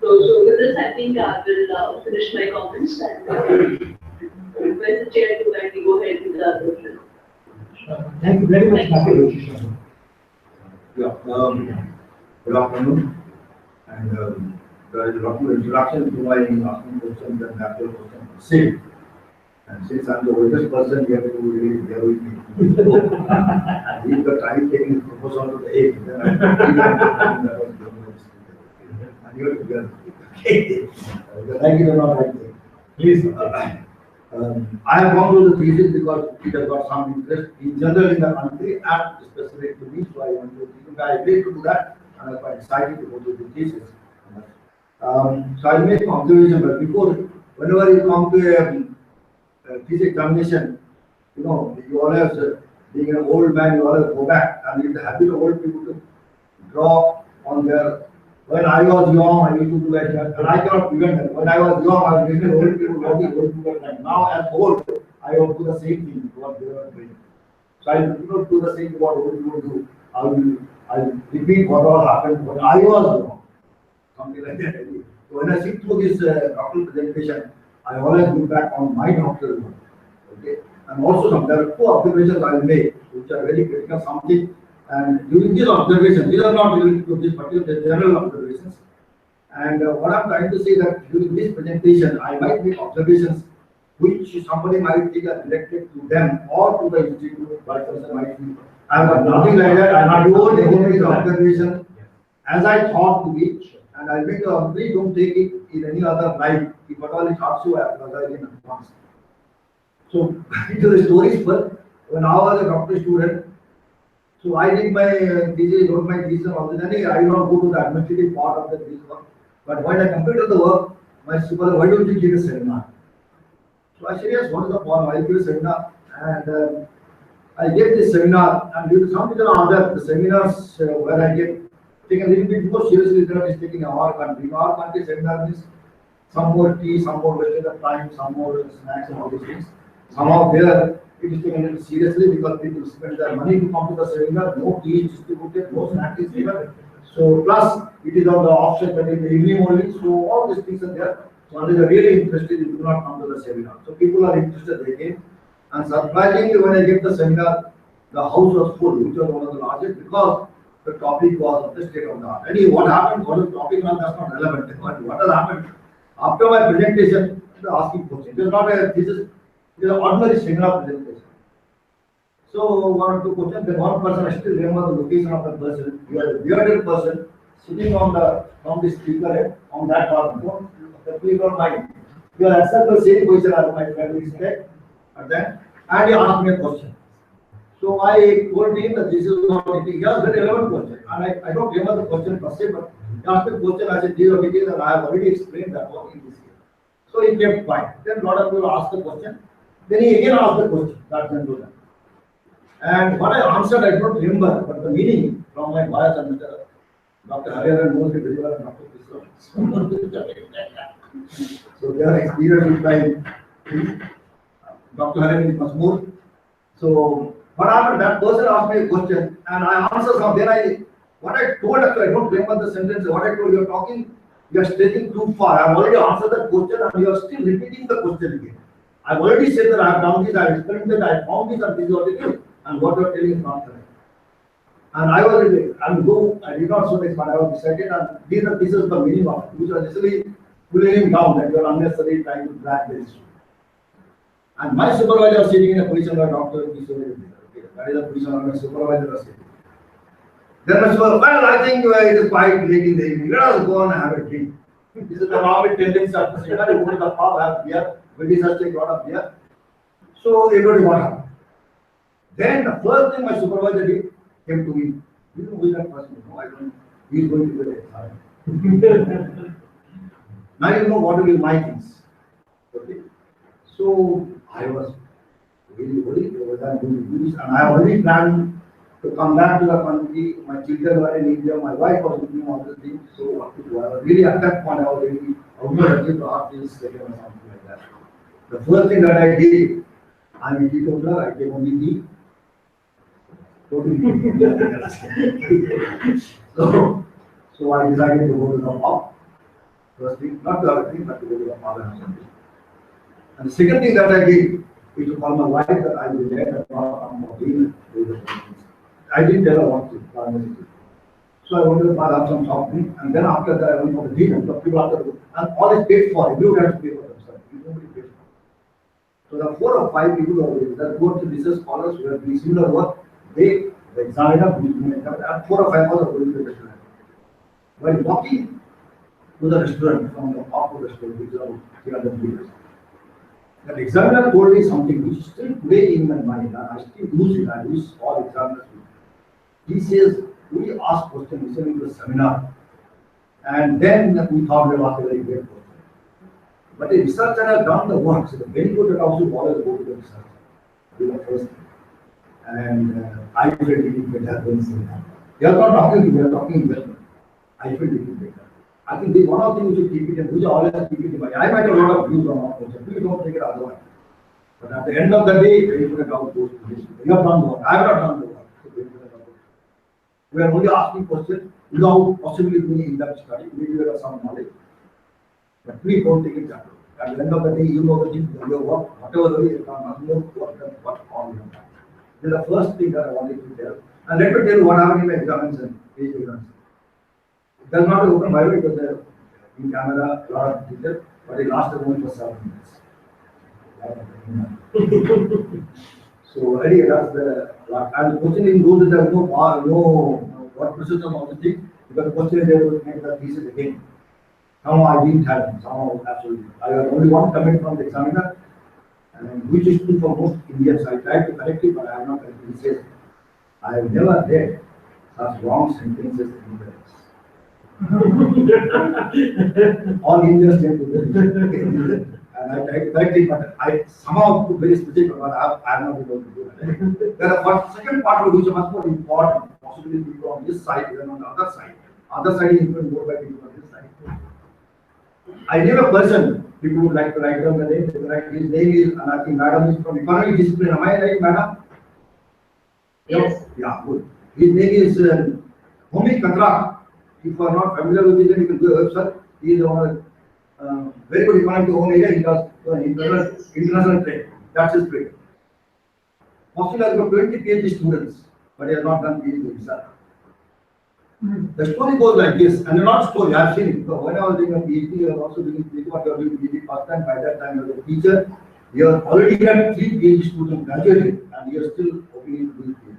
So with this, I think I will finish my comments and request the chair to kindly go ahead with the other question. Thank you very much, Dr. Yeah, good afternoon. And there is a lot of introduction to my asking questions and after question same. And since I'm the oldest person, we have to really bear with me. If the time taking focus on to the age, then I'm here to bear. Thank you very much. Please, I have gone through the thesis because it has got some interest in general in the country and specific to me, so I want to, I agreed to do that and I'm quite excited to go through the thesis. So I make an observation, but before, whenever you come to a thesis examination, you always, being an old man, you always go back, and it's the habit of old people to draw on their, when I was young, I used to do that, and I cannot prevent that. When I was young, I was listening to old people, old people, and now as old, I will do the same thing, what they were doing. So I do not do the same what old people do. I will repeat what all happened when I was young. Something like that. So when I sit through this doctoral presentation, I always look back on my doctoral work. Okay, And also there are two observations I will make, which are very critical, something, and during these observations, these are not related to this particular general observations. And what I'm trying to say that during this presentation, I might make observations which somebody might think are directed to them or to the institute, vice versa might be. I have got nothing like that. I have told the observation as I thought to be, and I make a please don't take it in any other light. If at all it hurts you, I apologize in advance. So, into the stories first, when I was a doctor student, so I did my thesis, wrote my thesis, all this. I did not go to the administrative part of the thesis work. But when I completed the work, my supervisor, why don't you give a seminar? So I said, yes, what is the point? I'll give a seminar. And I gave this seminar, and due to some reason or other, the seminars where I get taken a little bit more seriously than it is taking in our country. In our country, seminar means some more tea, some more wastage of time, some more snacks and all these things. Somehow there, it is taken a little seriously because people spend their money to come to the seminar, no tea is distributed, no snack is given. So plus, it is on the offset that in the evening only, so all these things are there. So unless they are really interested, you do not come to the seminar. So people are interested, they came. And surprisingly, when I get the seminar, the house was full, which was one of the largest, because the topic was of the state of the art. Anyway, what happened, what is the topic now, that's not relevant. But what has happened, after my presentation, they are asking questions. It is not a, this is an ordinary seminar presentation. So one or two questions, then one person, I still remember the location of the person. You are a bearded person sitting on the speaker head on that part. The speaker mind. You are accepting the same position as my friend is there. And he asked me a question. So I told him that this is not it. He asked a very relevant question. And I don't remember the question per se, but he asked me a question. I said, these are details, and I have already explained that work in this year. So he kept quiet. Then a lot of people asked the question. Then he again asked the question. That gentleman. And what I answered, I don't remember, but the meaning from my bias and Dr. Hariharan knows it very well, and Dr. Krishna. So they are experienced with my Dr. Hariharan is much more. So what happened? That person asked me a question, and I answered some. Then what I told actually, I don't remember the sentence. What I told you are talking, you are stretching too far. I have already answered that question, and you are still repeating the question again. I have already said that I have done this, I have explained that, I have found this, and this is what it is. And what you are telling is not correct. And I did not so this, but I was decided, and this is the meaning of it, which was necessarily pulling him down, that you are unnecessarily trying to drag this. And my supervisor was sitting in a position where Dr. That is the position where my supervisor was sitting. Then my supervisor, well, I think it is quite late in the evening, let us go and have a drink. This is the normal tendency of the seminar, you go to the pub, have beer, ladies have taken a lot of beer. So everybody what happened. Then the first thing my supervisor did came to me. You know who is that person? No, I don't. He is going to the exam. Now you know what will be my things. Okay. So I was really worried whether I am going to do this, and I already planned to come back to the country. My children were in India, my wife was looking all the things. So what to do? I was really at that point I was really almost to ask this second or something like that. The first thing that I did, I am a teetotaler, I came only tea. So I decided to go to the pub. First thing, not the other thing, but to go to the pub and something. And the second thing that I did is to call my wife that I will let her come again. I didn't tell her what to do. So I went to the bar, have some soft drink, and then after that I went for the dinner. The people after, and all is paid for. Everyone has to pay for themselves. Nobody pays for. So there are 4 or 5 people over there. There are both research scholars who have been similar work. The examiner, and 4 or 5 others are going to the restaurant. While walking to the restaurant, from the top of the restaurant, which is around 300 meters, that examiner told me something which is still today in my mind, and I still use it. I use all examiners. He says, we ask questions listening to the seminar, and then we thought we were asking a very great question. But a researcher has done the work, so the very good that also always go to the researcher. Do the first thing. And I felt it better than saying that. They are not talking to me, they are talking investment. I felt it better. I think this one of the things we should keep it in, we should always keep it in mind. I might have a lot of views on our culture, please don't take it otherwise. But at the end of the day, benefit account goes to this. You have done the work, I have not done the work. So benefit account goes. We are only asking questions without possibly doing in-depth study. Maybe there are some knowledge. But please don't take it that way. At the end of the day, you know the thing, your work, whatever it is, what all you have done. This is the first thing that I wanted to tell. And let me tell you what happened in my exams and PhD exams. It does not open my way because in Canada, a lot of teachers, but it lasted only for 7 minutes. So anyway, that's the, and the question in those there is no what process of all the things, because the question is they will make the thesis again. Somehow I didn't have them, somehow absolutely. I had only one comment from the examiner, and which is true for most Indians. I tried to correct it, but I have not corrected it. He says, I have never read such wrong sentences anywhere else. All Indians tend to do it. And I tried to correct it, but I somehow put very specific, but I am not able to do it. There are second part which is much more important, possibly people on this side than on the other side. Other side is even more by people on this side. I knew a person, people would like to write down the name, they write his name is, and I think madam is from economic discipline. Am I right, madam? Yes. Yeah, good. His name is Homi Katra. If you are not familiar with it, then you can go website. He is one very good economic home area. He does international trade. That's his trade. Possibly has got 20 PhD students, but he has not done PhD himself. The story goes like this, and not story, I have seen it. Because when I was doing a PhD, I was also doing PhD, but I was doing PhD first time. By that time, I was a teacher. We have already got 3 PhD students graduated, and he is still hoping to do PhD.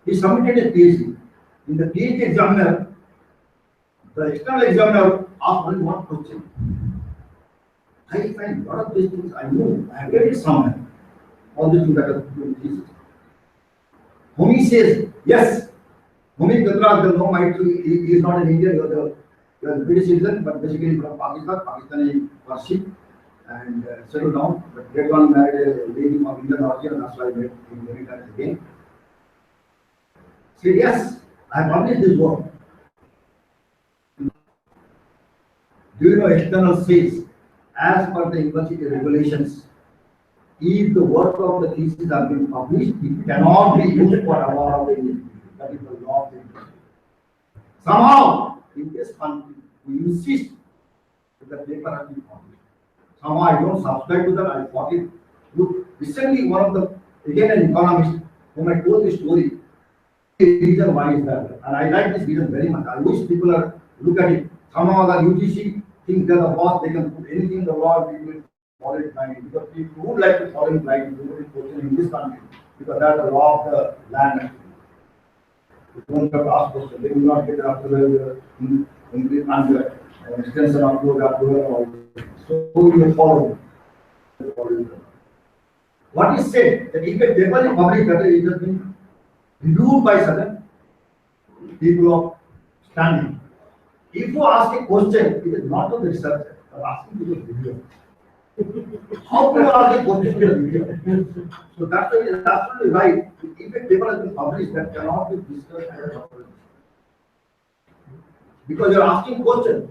He submitted a PhD. In the PhD examiner, the external examiner asked only one question. I find a lot of these things I know, I have read it somewhere. All these things that are doing thesis. Homi says, yes, Homi Katra, the no might he is not an Indian, he was a British citizen, but basically from Pakistan. Pakistani worship and settled down. But later on married a lady of Indian origin, and that's why he married her again. Said, yes, I have published this work. Do you know external says, as per the university regulations, if the work of the thesis has been published, it cannot be used for award. That is the law of the university. Somehow, in this country, we insist that the paper has been published. Somehow I don't subscribe to that, I fought it. Look, recently one of the, again an economist, whom I told this story, the reason why is that, and I like this reason very much. I wish people are look at it. Somehow the UGC thinks they're the boss, they can put anything in the law, people will follow it blindly. Because people would like to follow it blindly, in this country, because that's the law of the land. You don't have to ask questions, they will not get after the extension of approval. So you follow. What is said that if a paper is published, that it has been reviewed by certain people of standing. If you ask a question, it is not to the researcher, but asking to the reviewer. How do you ask a question to the reviewer? So that's why it is absolutely right. If a paper has been published, that cannot be discussed as a publication. Because you are asking questions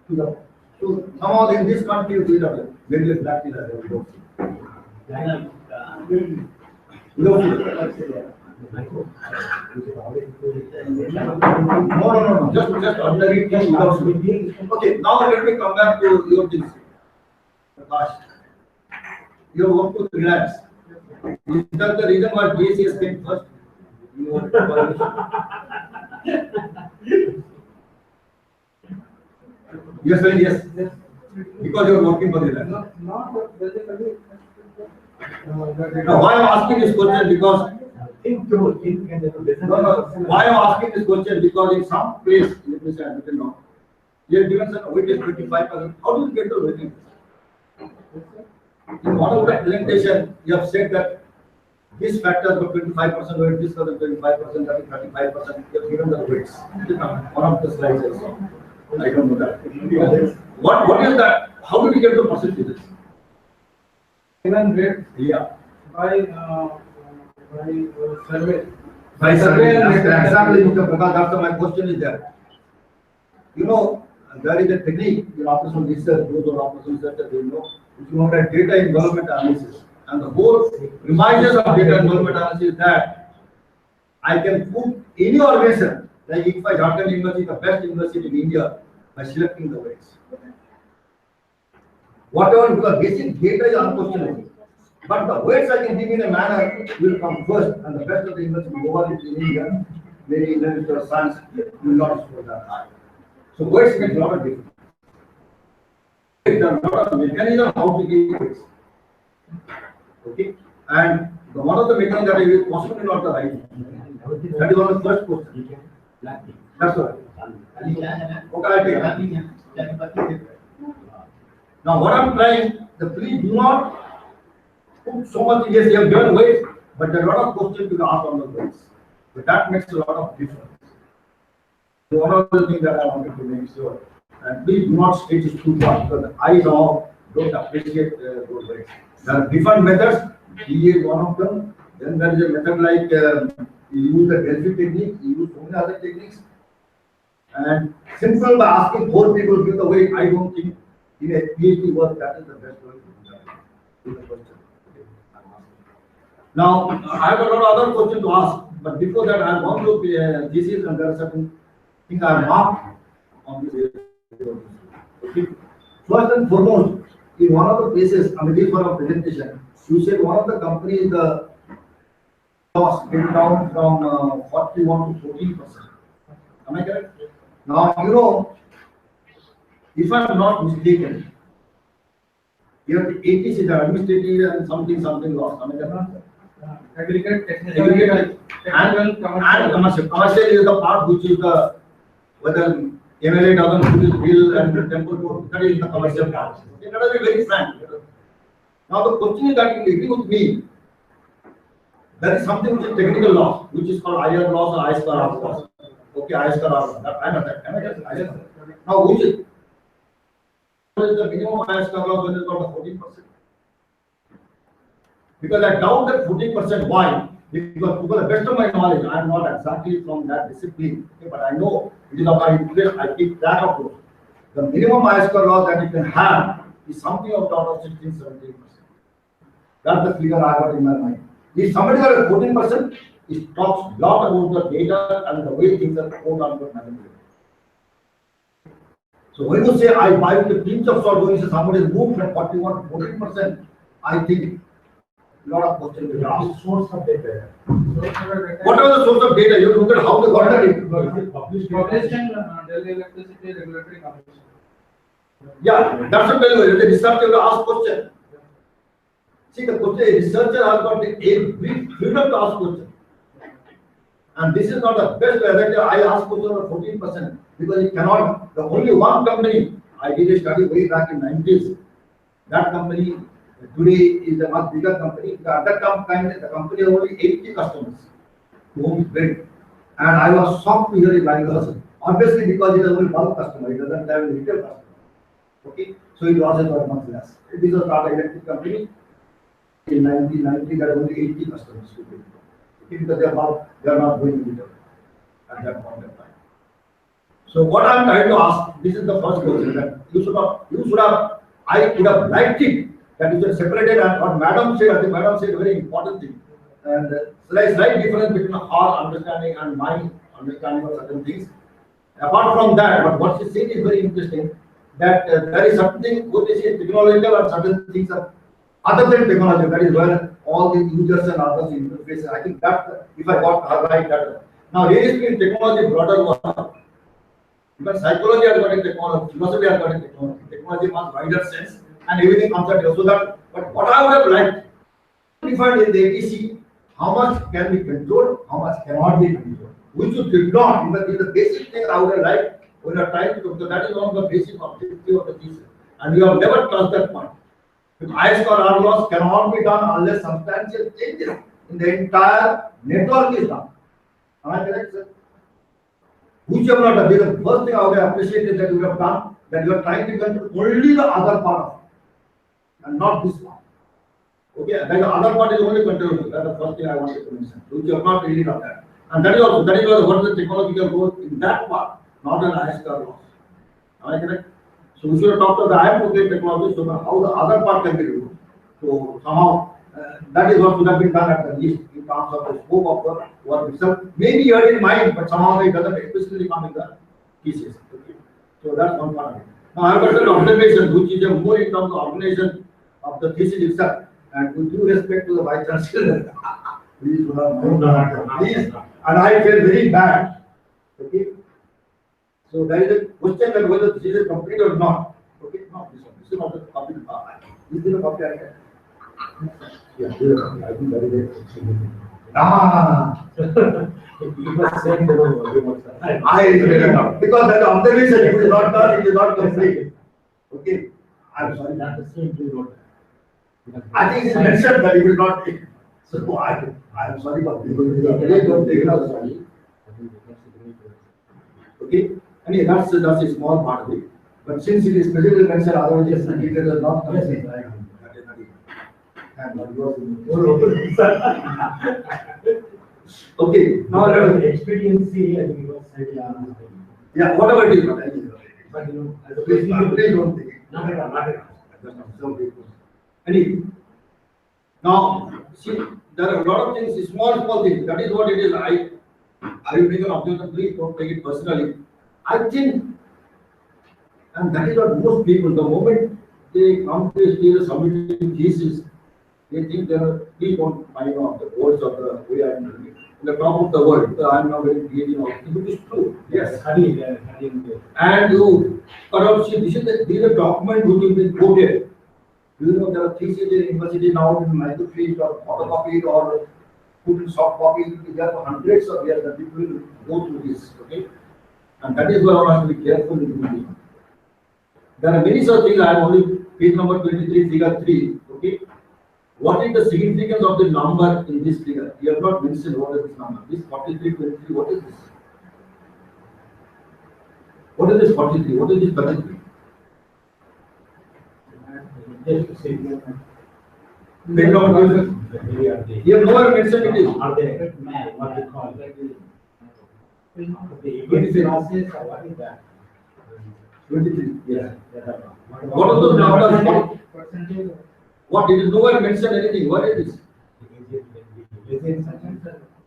to the. So somehow in this country, we have very black is as we don't see. No. Just ordinary things without sleeping. Okay, now let me come back to your things. Prakash, your work to relax. Is that the reason why BSc came first? You want yes, very yes. Because you are working for relax. Not basically. Now, why I am asking this question because why I am asking this question because in some place, let me say I written down, you have given some weightage 25%. How do you get the weightage? In one of the presentation, you have said that this factor for 25% weight, this for 25%, that is 35%. You have given the weights. One of the slides I saw. I don't know that. What is that? How do we get the percentages? Given weight Yeah. by survey. By survey, exactly, Mr. Prakash, that's my question is there. You know, there is a technique in operational research, those who are operational research, they know, which is known as data involvement analysis. And the whole premises of data involvement analysis is that I can put any organization, like if I Jharkhand University, the best university in India, by selecting the weights. Whatever, because basic data is unquestionable. But the weights I can give in a manner will come first, and the best of the investment global is in India, maybe in the science will not score that high. So weights makes a lot of difference. There are a lot of mechanism how to give weights. Okay, and one of the mechanisms that is possibly not the right one. That is one of the first question. That's right. Okay, I take it. Now what I'm trying, please do not put so much, yes, you have given weights, but there are a lot of questions to ask on the weights. But that makes a lot of difference. So one of the things that I wanted to make sure, and please do not stretch it too far, because I now don't appreciate those weights. There are different methods. He is one of them. Then there is a method like you use the Delphi technique, you use so many other techniques. And simple by asking 4 people give the weight, I don't think in a PhD work that is the best way to do that. Now, I have a lot of other questions to ask, but before that, I have gone through thesis and there are certain things I have marked on this. Okay. First and foremost, in one of the places, I mean, this one of presentation, you said one of the companies, the loss came down from 41 to 14%. Am I correct? Now, you know, if I am not mistaken, you have the 80 the administrative and something loss. Am I correct? Aggregate, technical, And commercial. Commercial is the part which is the whether MLA doesn't put his bill and temple court, that is the commercial part. Okay, let us be very frank. Now the question is that you agree with me. There is something which is technical loss, which is called IR loss or I square R loss. Okay, I square R loss. That I know that. Am I correct? Now which is what is the minimum I square loss when it's got the 14%? Because I doubt that 14%. Why? Because to the best of my knowledge, I am not exactly from that discipline, okay, but I know it is of my interest. I keep track of those. The minimum I square loss that you can have is something of the order of 16-17%. That's the figure I got in my mind. If somebody got a 14%, it talks a lot about the data and the way things are quote unquote manipulated. So when you say I buy with a pinch of salt, when you say somebody has moved from 41 to 14%, I think a lot of questions will be asked. Source of data. What are the source of data? You look at how they got that. Published in Delhi Electricity Regulatory Commission. Yeah, that's what I the researcher will ask question. See, the question, researcher has got a brief freedom to ask question. And this is not the best way. I ask question of 14% because it cannot, the only one company, I did a study way back in 90s. That company today is a much bigger company. At that time, the company had only 80 customers to whom it went. And I was shocked to hear it like this. Obviously, because it is only bulk customer, it doesn't have a retail customer. Okay, so it was a much less. It is a Tata Electric company. In 1990, there were only 80 customers. Okay, because they are not going retail at that point of time. So what I am trying to ask, this is the first question that you should have, I would have liked it that you should separated, and what Madam said, I think Madam said a very important thing. And there is slight difference between her understanding and my understanding of certain things. Apart from that, but what she said is very interesting, that there is something what is technological and certain things are other than technology, that is where all the users and others interfaces. I think that if I got her right, that now really speaking, technology broader one. Because psychology has got a technology, philosophy has got a technology. Technology has wider sense, and everything comes out here. So that, but what I would have liked, defined in the ATC, how much can be controlled, how much cannot be controlled. Which you did not, because the basic thing I would have liked when you are trying to do, so that is one of the basic objective of the thesis. And you have never touched that point. If I square R loss cannot be done unless substantial changes in the entire network is done. Am I correct, sir? Which you have not done. The first thing I would have appreciated that you have done, that you are trying to control only the other part of it, and not this part. Okay, then the other part is only controllable. That's the first thing I wanted to mention. Which you have not really done that. And that is also, that is what is the technological growth in that part, not an ISR loss. Am I correct? So we should have talked about the IM technology, so how the other part can be removed. So somehow that is what should have been done at the least in terms of the scope of the work itself. Maybe you are in mind, but somehow it doesn't explicitly come in the thesis. Okay. So that's one part of it. Now I have got an observation which is a more in terms of organization of the thesis itself, and with due respect to the Vice Chancellor, please do not please, and I feel very bad. Okay. So there is a question that whether this is complete or not. Okay, no, this is not a complete. Is this a copy? Yeah, this is a copy. I think that is it. Because that observation it is not done, it is not complete. Okay, I'm sorry. That's the same thing. I think it is mentioned that it will not take. So I'm sorry for this. Please don't take it as sorry. Okay, I mean that's a small part of it. But since it is specifically mentioned, otherwise yes, the details are not complete. Okay, now expediency, I think it was said, yeah, whatever it is, but you know, as a please don't take it. not at all, not at all. Anyway, now see, there are a lot of things, small things. That is what it is. I will make an observation. Please don't take it personally. I think, and that is what most people, the moment they come to a stage of submitting thesis, they think they are, please don't mind of the words of the way I am doing it. In the top of the world, I am not very engaging of it, which is true. Yes. And you, but see, this is a document which will be quoted. You know, there are theses in university now in microfilm or photocopied or put in soft copies. There are hundreds of years that people will go through this. Okay. And that is why one has to be careful in doing it. There are many such things. I have only page number 23, figure 3. Okay. What is the significance of the number in this figure? You have not mentioned what is this number. This 43, 23, what is this? What is this 43? What is this 33? Page number 23. You have nowhere mentioned it is. Are they what they call the process or what is that? 23. Yes. What are those numbers? Percentage. What? It is nowhere mentioned anything. What is this?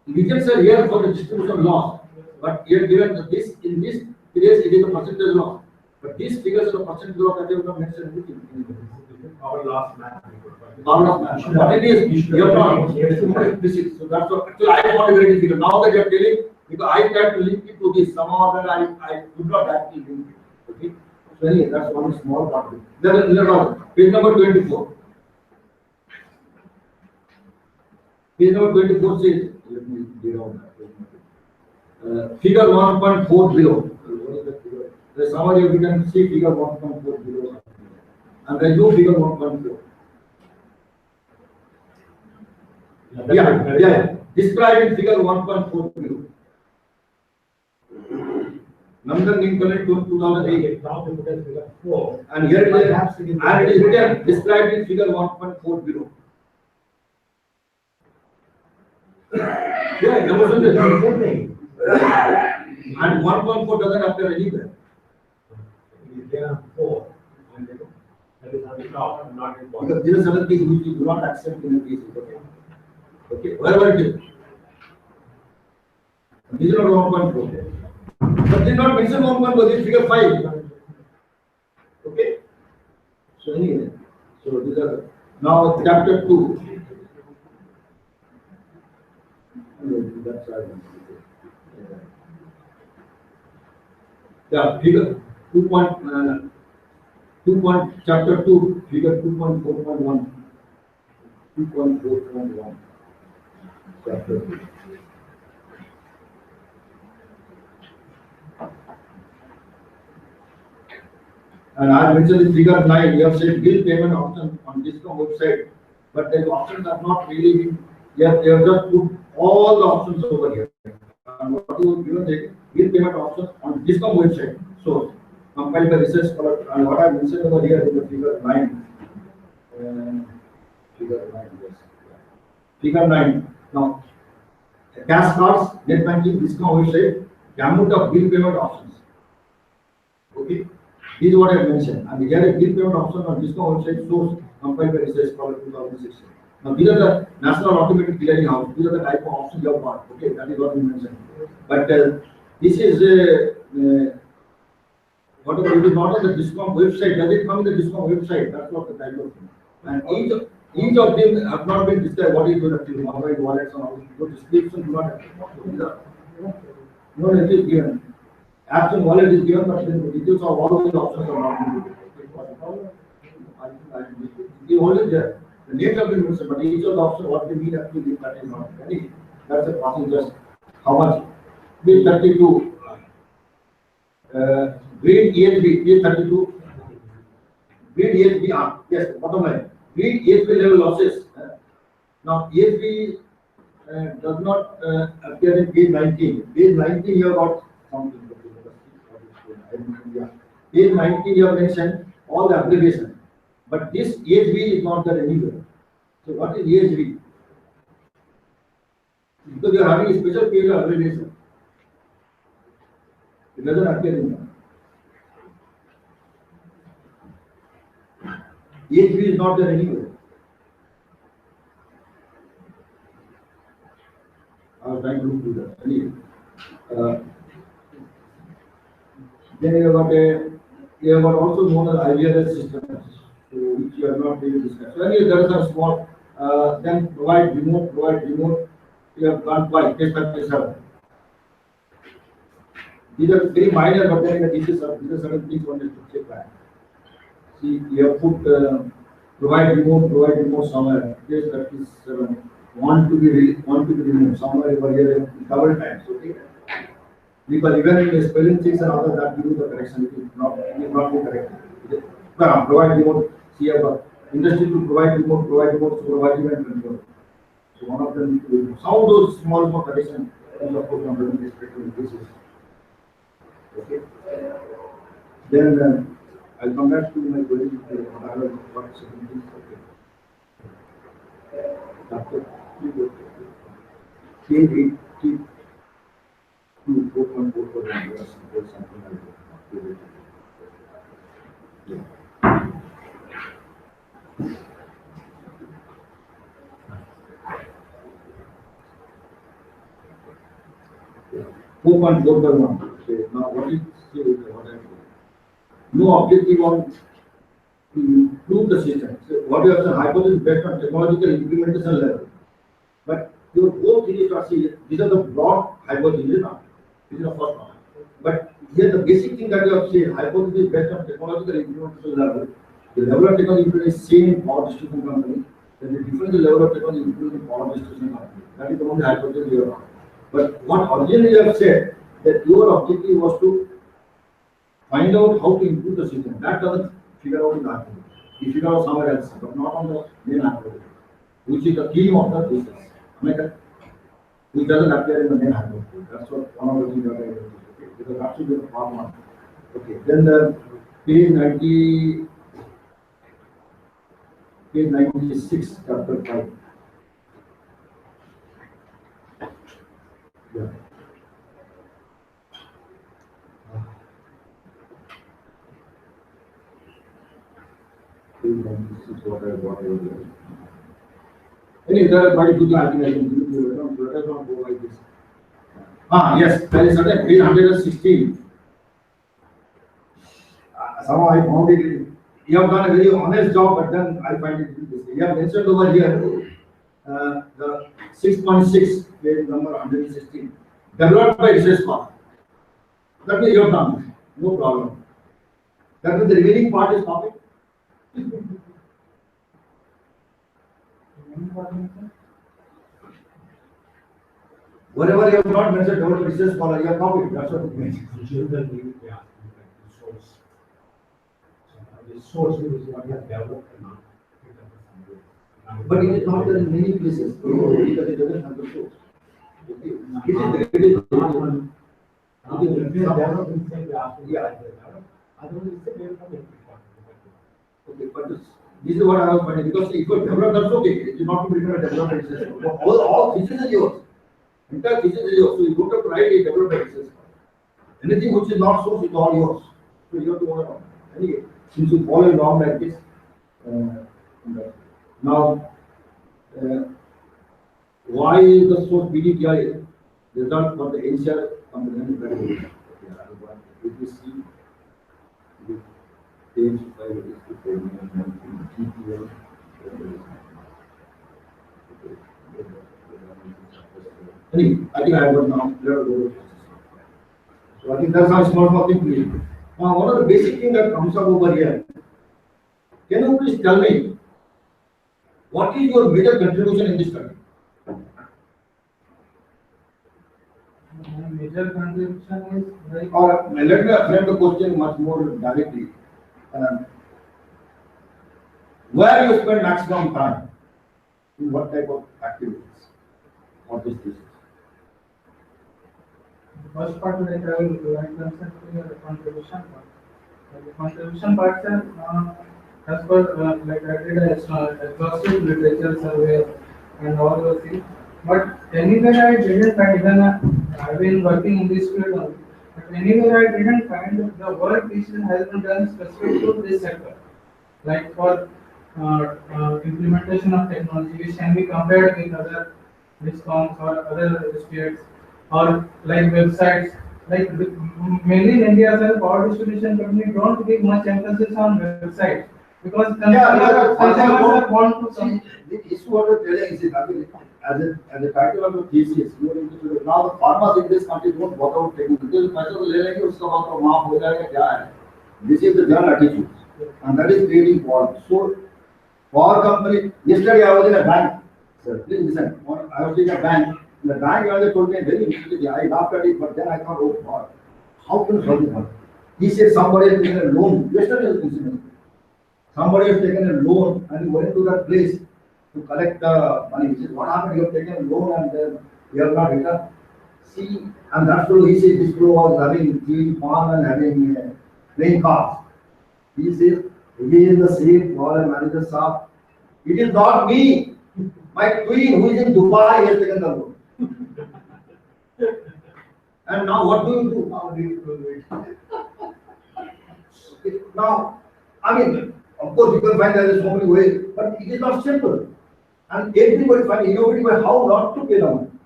Regions are here for the distribution loss, but here given this in this place it is a percentage loss. But these figures are the percentage loss that they have not mentioned anything. Our last math. What it is, you have not. This is so that's what actually I want to verify figure. Now that you are telling, because I tried to link it to this, somehow that I could not actually link it. Okay. So anyway, that's one small part of it. Then page number 24. Page number 24 says, let me read out that. Figure 1.4 below. What is that figure? There's somewhere you can see figure 1.4 below. And there is no figure 1.4. Yeah. Describing figure 1.4 below. Number increment to 2008. Now we put as figure 4. And here it is, and it is written, described in figure 1.4 below. Yeah, that was the same thing. And 1.4 doesn't appear anywhere. There are 4. And that is on the top, not in bottom. Because there is certain things which you do not accept in a case. Okay, wherever it is. These are not 1.4. But they not mention 1.4, this is figure 5. Okay. So anyway, so these are now chapter 2. Yeah, figure 2. Chapter 2, figure 2.4.1. 2.4.1. Chapter 2. And I mentioned in figure 9, we have said bill payment option on discount website, but the options are not really been, they have just put all the options over here. And what you given the bill payment option on discount website. So compiled by research color, and what I mentioned over here is the figure 9. Figure 9, yes. Figure 9. Now, cash cards, net banking, discount website, gamut of bill payment options. Okay. This is what I mentioned. And here a bill payment option on discount website source compiled by research color 2016. Now these are the national automated clearing house. These are the type of options you have got. Okay, that is what we mentioned. But this is whatever it is not on the discount website, does it come in the discount website? That's what the type of thing. And each of them have not been described what is your activity, how many wallets and all. Those description do not have. No, it is given. Apps and wallet is given, but then the details of all these options are not given. The only there. The nature of the mentioned, but each of the options, what they mean actually, that is not any. That's a passing just how much. Page 32. Grade EHB, page 32. Grade EHB, yes, bottom line. Grade EHB level losses. Now, EHB does not appear in page 19. Page 19, you have got something. Page 19, you have mentioned all the abbreviations. But this EHB is not there anywhere. So, what is EHB? Because you are having a special page of abbreviation. It doesn't appear in there. EHB is not there anywhere. I was trying to look through that. Anyway, then you have got also known as IVRS system, which you have not really discussed. So anyway, there is a small. Then provide remote. You have gone by test 37. These are very minor, but then these are certain things one has to check back. See, you have put provide remote somewhere. Test 37. Want to be removed somewhere over here several times. Okay. Because even in the spelling checks and others that give you the correction, it is not be correct. Provide remote. See, industry to provide remote, supervisory and control. So one of them, some of those small correction is of course on the respective basis. Okay. Then I'll come back to my query. What certain things. Okay. Page 82, 4.4 something like that. Yeah. 4.4.1. Okay. Now what is what I do? No objective on to improve the system. So what you have said, hypothesis based on technological implementation level. But your whole thing is to see, these are the broad hypotheses now. This is the first one. But here the basic thing that you have said, hypothesis based on technological implementation level. The level of technology implementation is same in power distribution company. Then the difference in level of technology implementation in power distribution company. That is the only hypothesis you have. But what originally you have said that your objective was to find out how to improve the system. That doesn't figure out in the hypothesis. You figure out somewhere else, but not on the main hypothesis, which is the theme of the thesis. Which doesn't appear in the main hypothesis. That's what one of the things that I did. Okay. Because that should be the part one. Okay. Then the page 96, chapter 5. Yeah. Page 96, what I anyway, there are quite good arguments. Let us not go like this. Yes, there is certain page 116. Somehow I found it. You have done a very honest job, but then I find it this. You have mentioned over here the 6.6, page number 116, developed by research part. That means you have done, no problem. That means the remaining part is copied. Whatever you have not mentioned, developed research scholar, you have copied. That's what it means. The source is what you have developed and not. But it is not there in many places because it doesn't have the source. Okay. It is okay, but this is what I was finding because if you develop, that's okay. It is not to be a development research. All thesis is yours. Entire thesis is yours. So you don't have to write a development research. Anything which is not source is all yours. So you have to work on. Anyway, since you follow along like this, now why is the source BDPI result for the initial comprehensive evaluation? page 5 is the premium and GPM. Anyway, I think I have got now clear over. So I think that's how small thing to you. Now, one of the basic thing that comes up over here, can you please tell me what is your major contribution in this study? My major contribution is like. Or let me frame the question much more directly. Where you spend maximum time? In what type of activities? What is this? The first part like I will like to answer to your contribution part. The contribution part is as per like I did a exhaustive literature survey and all those things. But anywhere I didn't find, even I've been working in this field only, but anywhere I didn't find the work which has been done specific to this sector. Like for implementation of technology, which can be compared with other discoms or other states, or like websites. Like mainly in India, the power distribution company don't give much emphasis on websites because consumers want to See, the issue what you're telling is, I mean, as a title of the thesis, you are into now the farmers in this country don't bother about taking because पैसा तो ले लेंगे उसका बात तो माफ हो जाएगा क्या है? This is the general attitude, and that is creating war. So, power company. Yesterday I was in a bank. Sir, please listen. I was in a bank. The bank manager told me very immediately. I laughed at it, but then I thought, oh God, how can something happen? He said somebody has taken a loan. Yesterday was incident. Somebody has taken a loan and he went to that place to collect the money. He said, what happened? You have taken a loan and then you have not returned. See, and that's why he said this fellow was having TV farm and having playing cards. He says, again the same power manager saab. It is not me. My queen who is in Dubai has taken the loan. And now what do you do? Now we do it. Now, I mean, of course you can find there is so many ways, but it is not simple. And everybody find innovative way how not to pay down.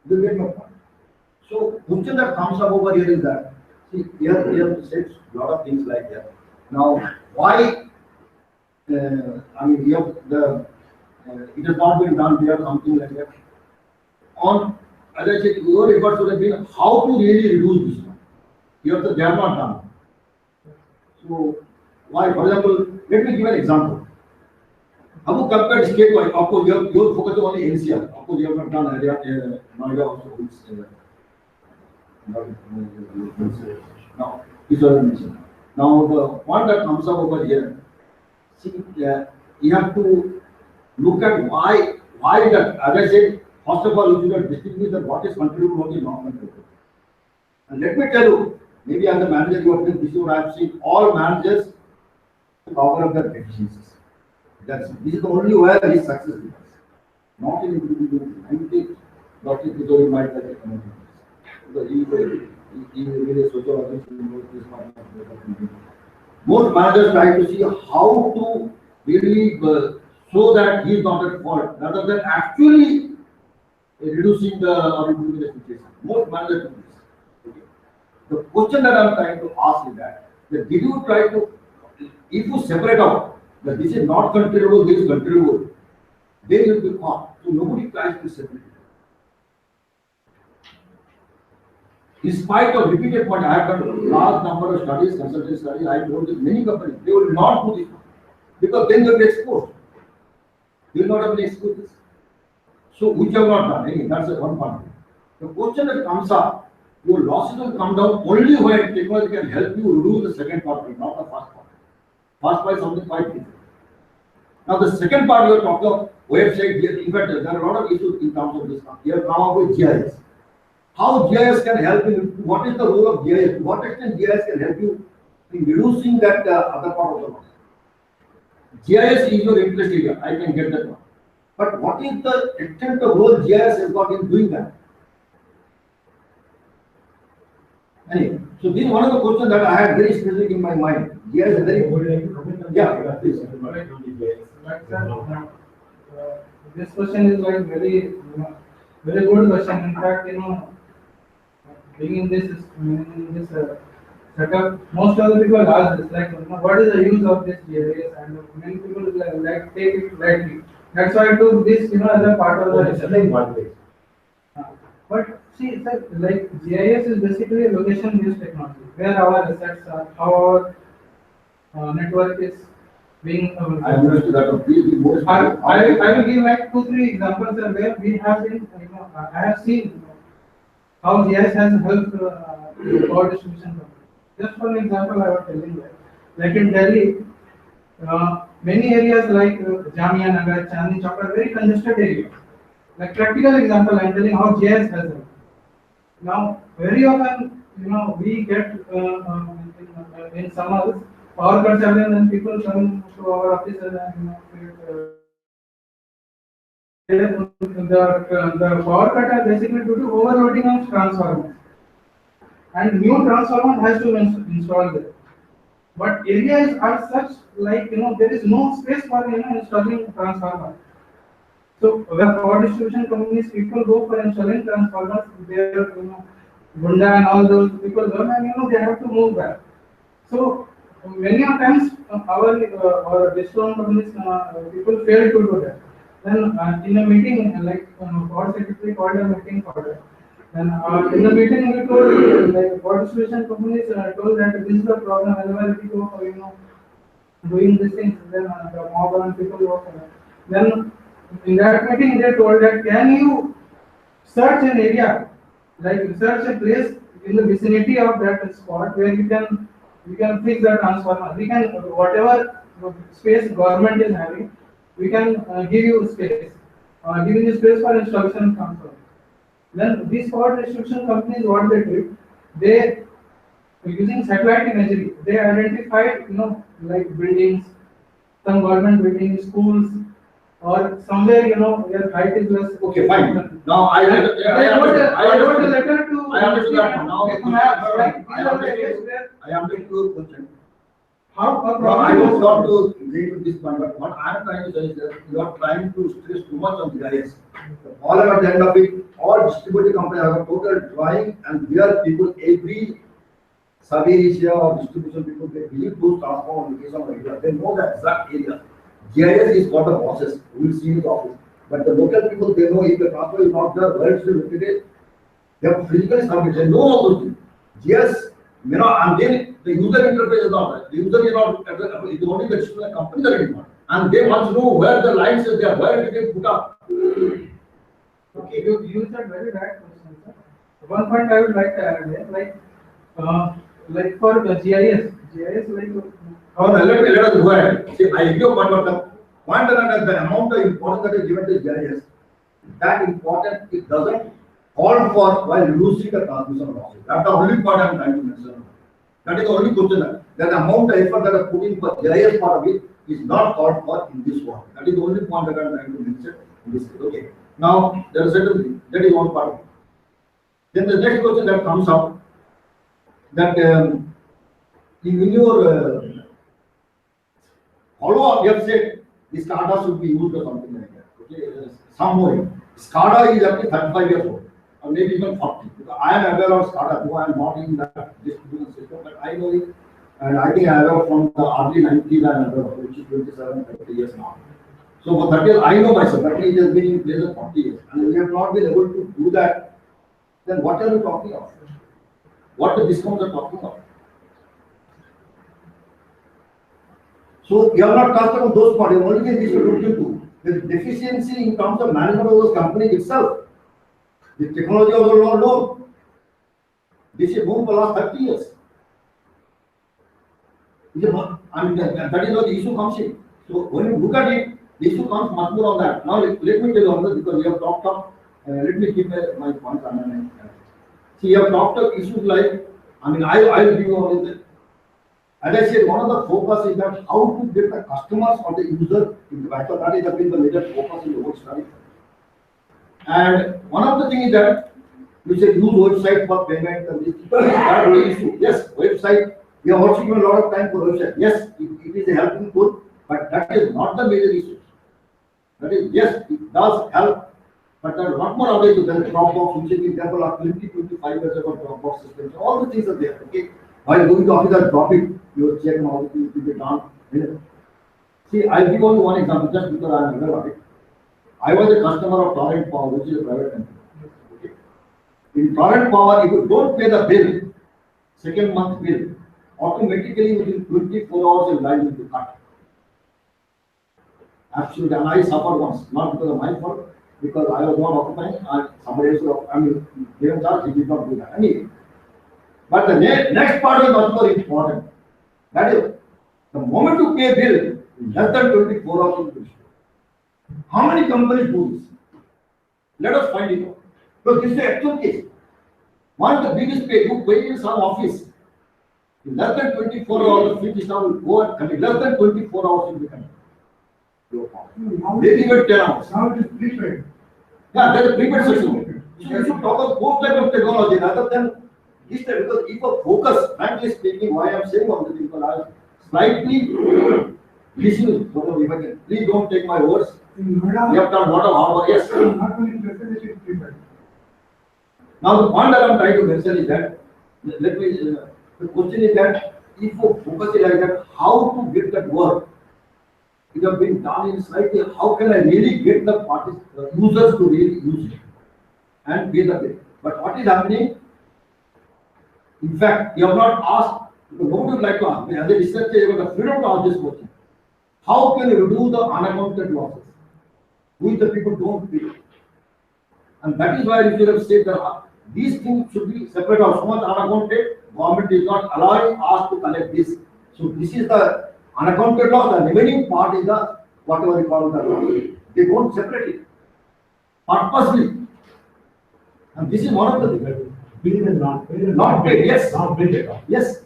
You get my point. So, question that comes up over here is that, see, here we have said a lot of things like that. Now, why? I mean, we have the it has not been done. We have something like that. On, as I said, your efforts would have been how to really reduce this one. Here, they have not done. So, why? For example, let me give an example. How to compare state-wise? Of course, you are focused on NCR. Of course, you have not done area, Noida also. Which, now, this was mentioned. Now, the point that comes up over here, see, you have to look at why that, as I said, first of all, you should distinguish that what is contributed, what is not contributed. And let me tell you, maybe as a manager, you have been this is what I have seen, all managers cover up their deficiencies. This is the only way his success is. Not in individual. I think Dr. Kishore might like a comment. Because he is really a sociologist who knows this part of. Most managers try to see how to really show that he is not at fault, rather than actually reducing the or improving the situation. Most managers do this. Okay. The question that I am trying to ask is that did you try to, if you separate out that this is not controllable, this is controllable, then you will be caught. So nobody tries to separate it. In spite of repeated point, I have done a large number of studies, consulting studies, I told you many companies, they will not do this because then they will export. They will not have any excuses. So which have not done, anyway, that's the one part. The question that comes up, your losses will come down only when technology can help you reduce the second part, not the first part. First part is something quite different. Now the second part you are talking of website, in fact there are a lot of issues in terms of this. You have come up with GIS. How GIS can help you? What is the role of GIS? To what extent GIS can help you in reducing that other part of the loss? GIS is your interest area, I can get that one. But what is the extent of role GIS has got in doing that? Anyway, so this is one of the questions that I had very specific in my mind. GIS is very important. Yeah, please. This question is like very very good question. In fact, being in this Most of the people ask this, like, what is the use of this GIS? And many people like take it lightly. That's why I took this, as a part of the It's nothing one way. But see, sir, like GIS is basically a location-based technology where our assets are, how our network is being. I understood that. Please be more I will give like 2-3 examples where we have been, I have seen how GIS has helped power distribution company. Just for an example, I was telling that, like in Delhi, many areas like Jamia Nagar, Chandni Chowk are very congested areas. Like practical example, I am telling how GIS has helped. Now, very often, we get in summers, power cuts happen and people come to our office and the power cut are basically due to overloading of transformers, and new transformer has to be installed there. But areas are such, like, there is no space for installing transformer. So where power distribution companies, people go for installing transformers, there, Bunda and all those people learn, and they have to move back. So many of times our distribution companies people fail to do that. Then in a meeting, like power secretary called a meeting for that. Then in the meeting we told, like, power distribution companies told that this is the problem. Whenever we go for doing these things, then the mob and people work on it. Then in that meeting they told that, can you search an area, like search a place in the vicinity of that spot where you can fix the transformer. We can, whatever space government is having, we can give you space, giving you space for installation of transformer. Then these power distribution companies, what they did, they, using satellite imagery, they identified, like buildings, some government buildings, schools, or somewhere, where height is less. Okay, fine. Now I wrote a letter to. I understood that. Now with maps, like, I understood your question. How No, I don't want to agree with this point, but what I am trying to say is that you are trying to stress too much on the GIS. All at the end of it, all distributed companies have a total drawing, and where people, every survey area or distribution people, they believe those transform location of area. They know the exact area. GIS is for the bosses who will see in the office. But the local people, they know if the transfer is not there, where it is located. They have physically submitted, they know all those things. GIS, and then the user interface is not there. The user is not, it's only the distribution company that is not. And they must know where the lines is there, where it is put up. Okay, you said very right question, sir. One point I would like to add here, like for the GIS, like. Let us go ahead. See, I agree with one, but the point that the amount of importance that is given to GIS, that important, it doesn't call for while reducing the transmission losses. That's the only point I am trying to mention. That is the only question. That the amount of effort that I put in for GIS part of it is not called for in this one. That is the only point that I am trying to mention in this case. Okay. Now there is certain thing. That is one part. Then the next question that comes up, that in your follow-up, you have said the SCADA should be used or something like that. Okay, some more. SCADA is up to 35 years old, or maybe even 40. Because I am aware of SCADA, though I am not in that distribution system, but I know it, and I think I am aware from the early 90s, I am aware of it, which is 27, 30 years now. So for 30 years, I know myself, that means it has been in place for 40 years, and we have not been able to do that. Then what are we talking about? What the discounts are talking about? So you have not touched on those parts. The only thing we should look into the deficiency in terms of management of those companies itself. The technology was not known. This is known for the last 30 years. I mean, that is where the issue comes in. So when you look at it, the issue comes much more on that. Now let me tell you on this, because we have talked of. Let me keep my points on. See, you have talked of issues like. I mean, I will give you all this. As I said, one of the focus is that how to get the customers or the user in the back. That is been the major focus in the whole study. And one of the things is that we say use website for payment and this is that only issue. Yes, website. We are also given a lot of time for website. Yes, it is a helping tool, but that is not the major issue. That is, yes, it does help, but there are a lot more available than Dropbox, which is example of 20-25 years ago Dropbox system. So all the things are there. Okay. While going to office, I'll drop it, your check and all, it will be done. See, I'll give only one example, just because I am aware of it. I was a customer of Torrent Power, which is a private company. Okay. In Torrent Power, if you don't pay the bill, second month bill, automatically within 24 hours your line will be cut. Absolutely, and I suffered once, not because of my fault, because I was not occupying, and somebody else was, given charge, he did not do that. But the next part is much more important. That is, the moment you pay bill, less than 24 hours will be issued. How many companies do this? Let us find it out. So this is the actual case. Once the bill is paid, you pay in some office. In less than 24 hours, the fee is now will go and collect. Less than 24 hours will be collected. Maybe even 10 hours. Now it is prepaid. Yeah, there is a prepaid system. So you should talk about both types of technology rather than this type, because if a focus, frankly speaking, why I am saying all this, because I am slightly listening. So if I can, please don't take my words. In Noida, We have done a lot of hard work, yes. not only prepaid, it is prepaid. Now the point that I am trying to mention is that, let me, the question is that if a focus is like that, how to get that work? It has been done in slightly, how can I really get the parties, users to really use it and pay the bill? But what is happening? In fact, you have not asked, because nobody would like to ask. As a researcher, you have the freedom to ask this question. How can you reduce the unaccounted losses? Which the people don't pay. And that is why you should have said that these things should be separate or so much unaccounted. Government is not allowing us to collect this. So this is the unaccounted loss. The remaining part is the whatever you call the loss. They don't separate it purposely. And this is one of the things. Bill is not paid. Not paid, yes. Not billed at all. Yes.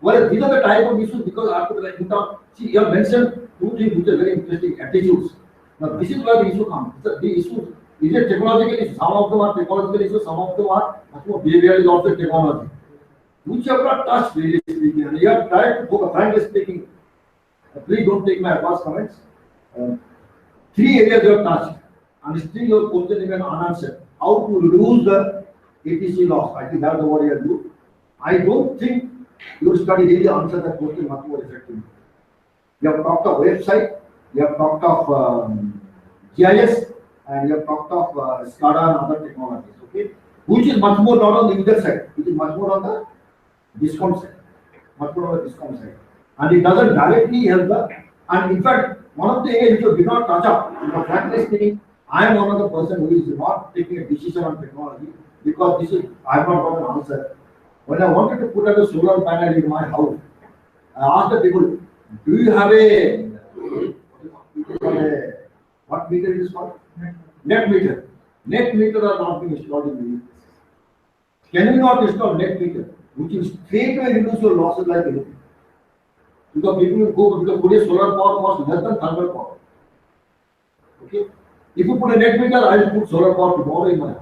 Well, these are the type of issues because after the see, you have mentioned two things which are very interesting attitudes. Now, this is where the issue comes. The issue is a technological issue. Some of them are technological issues, some of them are much more behavioral is also technology. Which you have not touched really speaking. And you have tried to focus, frankly speaking. Please don't take my advance comments. Three areas you have touched, and still your question is unanswered. How to reduce the ATC loss? I think that's the word you have used. I don't think your study really answered that question much more effectively. You have talked of website, you have talked of GIS, and you have talked of SCADA and other technologies, okay? Which is much more not on the user side, which is much more on the discount side. Much more on the discount side. And it doesn't directly help the, and in fact, one of the areas which you did not touch up, frankly speaking, I am one of the person who is not taking a decision on technology because this is, I have not got an answer. When I wanted to put up a solar panel in my house, I asked the people, do you have what meter it is called? Net meter. Net meter are not being installed in many places. Can we not install net meter, which is straight away reduce your losses like anything? Because people will go, because today solar power costs less than thermal power. Okay? If you put a net meter, I will put solar power tomorrow in my house.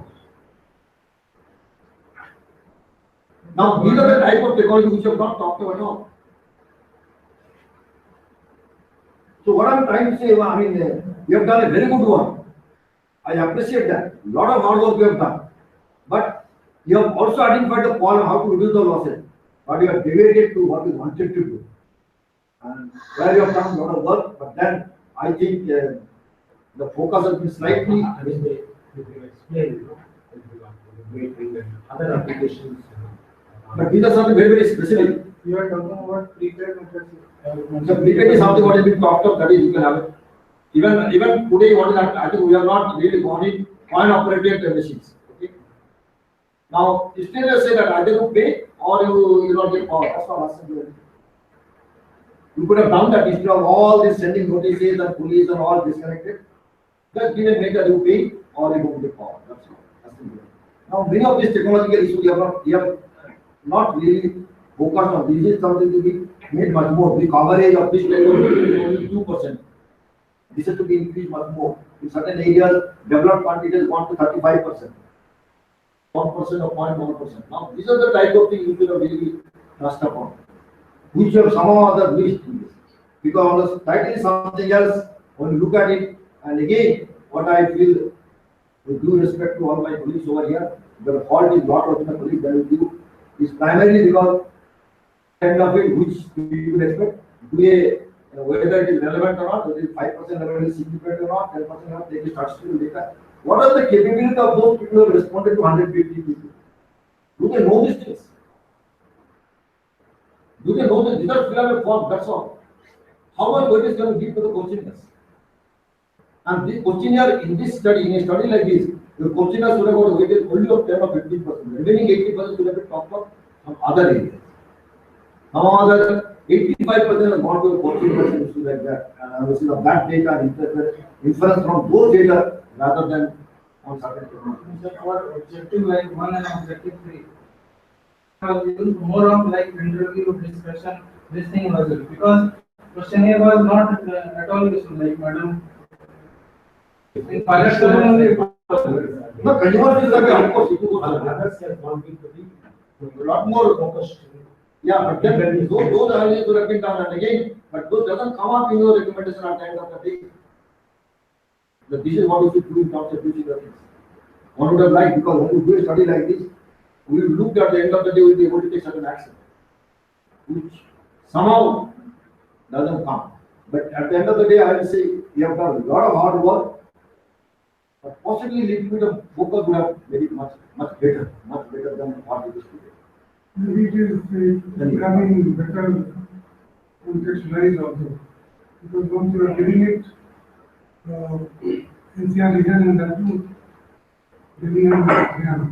Now, these are the type of technology which you have not talked about at all. So what I am trying to say, I mean, you have done a very good one. I appreciate that. A lot of hard work you have done. But you have also identified the problem, how to reduce the losses. But you have deviated to what you wanted to do. And where you have done a lot of work, but then I think the focus has been slightly. I mean, they explain, other applications. But these are something very, very specific. You are talking about prepaid methods. The prepaid is something what has been talked of, that is you can have it. Even today, what is happening, I think we are not really gone in coin operated machines. Okay. Now, still you say that either you pay or you not get power. That's not possible. You could have done that instead of all this sending notices and police and all disconnected. Just give a meter you pay or you don't get power. That's all. That's simple. Now, many of these technological issues you have not really focused on. This is something to be made much more. The coverage of this level is only 2%. This is to be increased much more. In certain areas, developed countries want to 35%. 1% or 0.1%. Now, these are the type of things you should have really trust upon, which you have somehow or other missed. Because on the title is something else, when you look at it, and again, what I feel, with due respect to all my colleagues over here, the fault is not of the colleagues that will do, It's primarily because kind of it which people expect. Today, whether it is relevant or not, whether it is 5% level is significant or not, 10% or not, they will statistical data. What are the capabilities of those people who have responded to 150 people? Do they know these things? Do they know that these are fill up a form? That's all. How much weight is going to give to the questionnaires? And this questionnaire in this study, in a study like this, the questionnaire should have got a weightage only of 10 or 15%. Remaining 80% should have been topped up from other areas. Some other 85% have gone to a questionnaire issue like that. And this is of that data and inference from those data rather than on certain technologies. Our objective like 1 and objective 3 was used more of like interview discussion. This thing was it because questionnaire was not at all useful. Like madam, in pilot study only. No, consumer is of course, it was Others have wanted to be a lot more. focused. Yeah, but then those ideas would have been done and again, but those doesn't come up in your recommendation at the end of the day. That this is what you should do in terms of using the things. One would have liked, because when you do a study like this, we will look at the end of the day, we will be able to take certain action, which somehow doesn't come. But at the end of the day, I will say, we have done a lot of hard work, but possibly a little bit of focus would have made it much better than what it is today. Maybe it is becoming better contextualized also. Because once you are giving it NCR region and that too, giving them Haryana.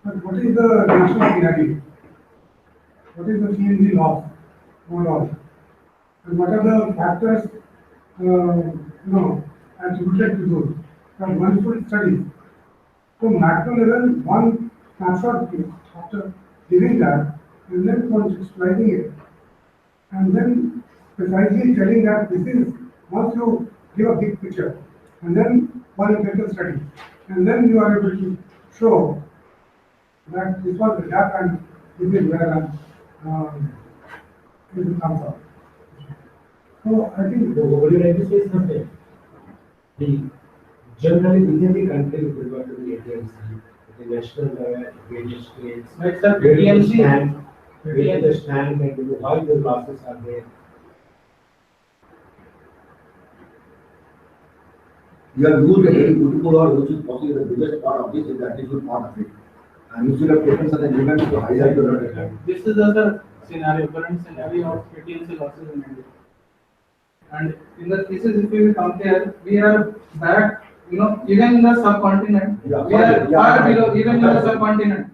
But what is the national scenario? What is the CNG loss overall? And what are the factors attributed to those? There are multiple studies. So macro level, one snapshot after giving that, and then contextualizing it, and then precisely telling that this is, once you give a big picture, and then one empirical study, and then you are able to show that this was the gap and this is where it comes out. So I think Would you like to say something? Generally within the country with regard to the agency, at the national level, various states, Like sir, where do you PMC stand, where do you stand and why the losses are there? You have used a very beautiful word, which is possibly the biggest part of this, is the attitude part of it. And you should have taken such an event to highlight the this is the scenario, current scenario of ATMC losses in India. And in the cases, if we compare, we are back, even in the subcontinent, Yeah, we are yeah, far yeah. below, even in the subcontinent.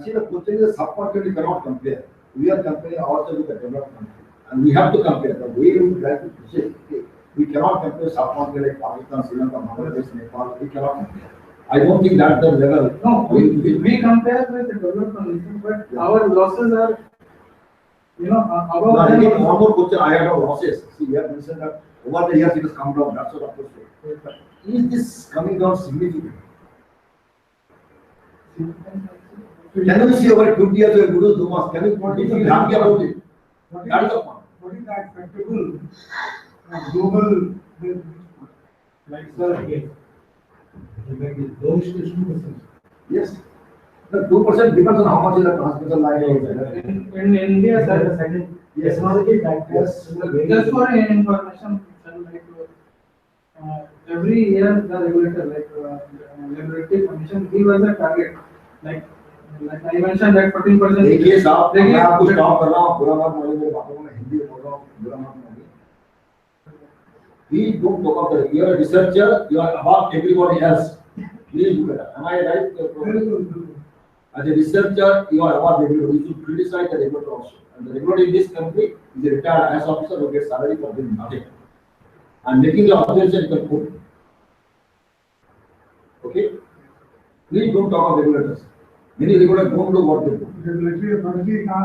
See, the question is, subcontinent you cannot compare. We are comparing ourselves with the developed country. And we have to compare. The way we try to say, okay, we cannot compare subcontinent like Pakistan, Sri Lanka, Bangladesh, Nepal. We cannot compare. I don't think that's the level. No, we compare with the developed countries, but our losses are, above Now, them. again, one more question I had of losses. See, we have mentioned that over the years it has come down. That's what of course. But is this coming down significantly? Can you see over 20 years we have good Dumas? Can you feel happy about it? That is the point. what is the acceptable global Like sir, again, those is 2%. Yes. The 2% depends on how much is the transmission line. In India, sir, Second, technology factors. just for information, sir, like every year the regulator, regulatory commission, give us a target, like I mentioned that 14%. देखिए साहब, देखिए, मैं आपको stop कर रहा हूँ, बुरा मत मानिए मेरी बातों को, मैं हिंदी में बोल रहा हूँ, बुरा मत मानिए. Please don't talk about it. You are a researcher, you are above everybody else. Please do that. Am I right? As a researcher, you are above everybody. You should criticize the regulator also. And the regulator in this country is a retired IAS officer who gets salary for doing nothing. And making the observation you can put. Okay? Please don't talk about regulators. Many regulators don't know what they do. regulatory authority का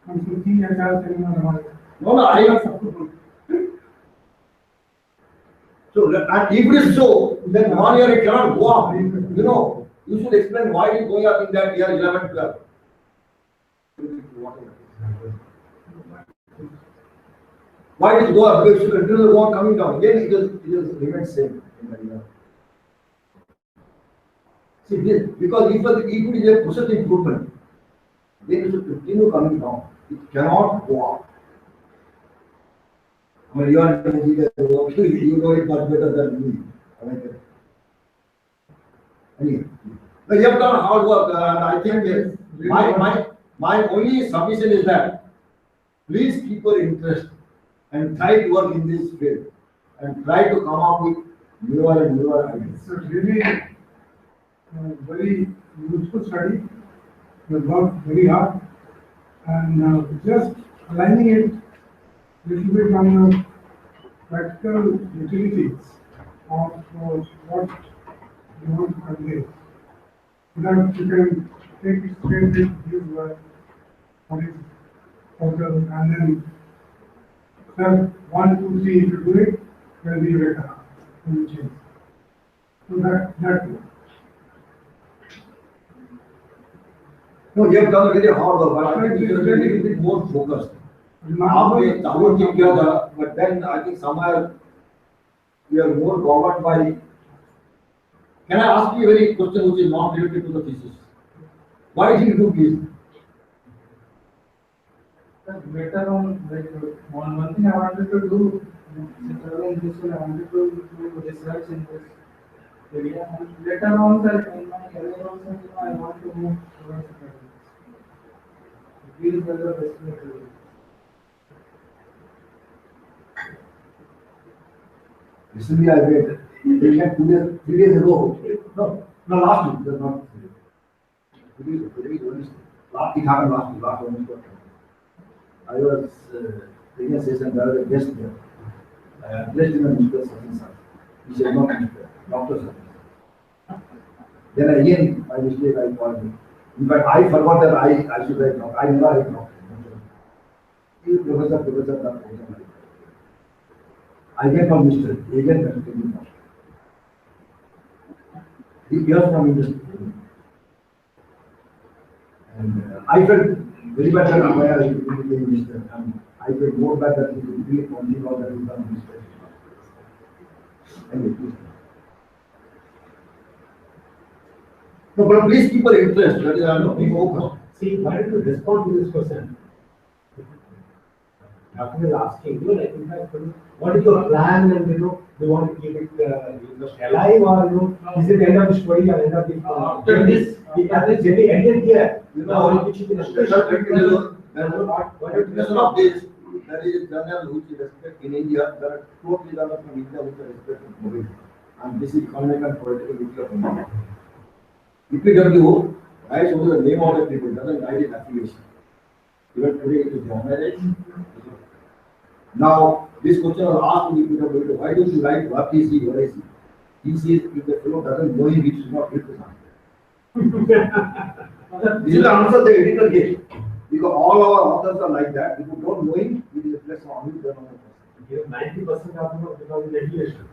संस्कृति या क्या seminar हमारे No, I am. So, and if it is so, then 1 year it cannot go up. You should explain why it is going up in that year 11, 12. Why it is go up? Because it should continue to go on coming down. Again, it is remains same in the year. See, this, because if it is a process improvement, then it should continue coming down. It cannot go up. I mean, you are an engineer, you know it much better than me. I mean, anyway, no, you have done hard work, and I think my only submission is that please keep your interest and try to work in this field and try to come up with newer and newer ideas. It's a really very useful study. We worked very hard and just aligning it little bit on the practical utilities of what you want to convey. So that you can take it straight with you what is total and then step 1, 2, 3, if you do it, will be better. Will change. So that No, you have done very hard work, but I think you should be a little bit more focused. आपने चालू किया था, but then I think somewhere we are more governed by. Can I ask you a very question which is not related to the thesis? Why did you do this? Later on, like one thing I wanted to do, in this way, I wanted to do research in this area. And later on, that in my career also, I want to move towards academics. These are the best way to do it. Recently, I read, they had 3 days ago. No, last week, that's not. Today, it happened last week, last Wednesday. I was taking a session, there was a guest there. Placed in a Mr. Sir. He said, not Mr. Dr. Sir. Then again, by mistake, I called him. In fact, I forgot that I should write doctor. I never write doctor. He is professor, that professor. I get from Mr. Again, continue. He hears from industry. And I felt very bad that why I should be Mr. And I felt more bad that he could really continue all that he's done Mr. Anyway, please. No, but please keep your interest. That is, I know, be focused. See, why don't you respond to this question? After you're asking, like, in fact, what is your plan and, they want to keep it alive or, is it end of the story or end of the, after this, it ended here, which is in a special. Of this, there is a journal which is respected in India. There are 2 journals from India which are respected globally. And this is economic and political issue of India. EPW writes over the name of the people, doesn't write its affiliation. Even today it is journalized. Now, this question was asked to EPW, why don't you write what is he, what is he? He says, if the fellow doesn't know him, he should not give his answer. This is the answer the editor gave. Because all our authors are like that. If you don't know him, it is a reflection on you, Give 90% of them because of regulation.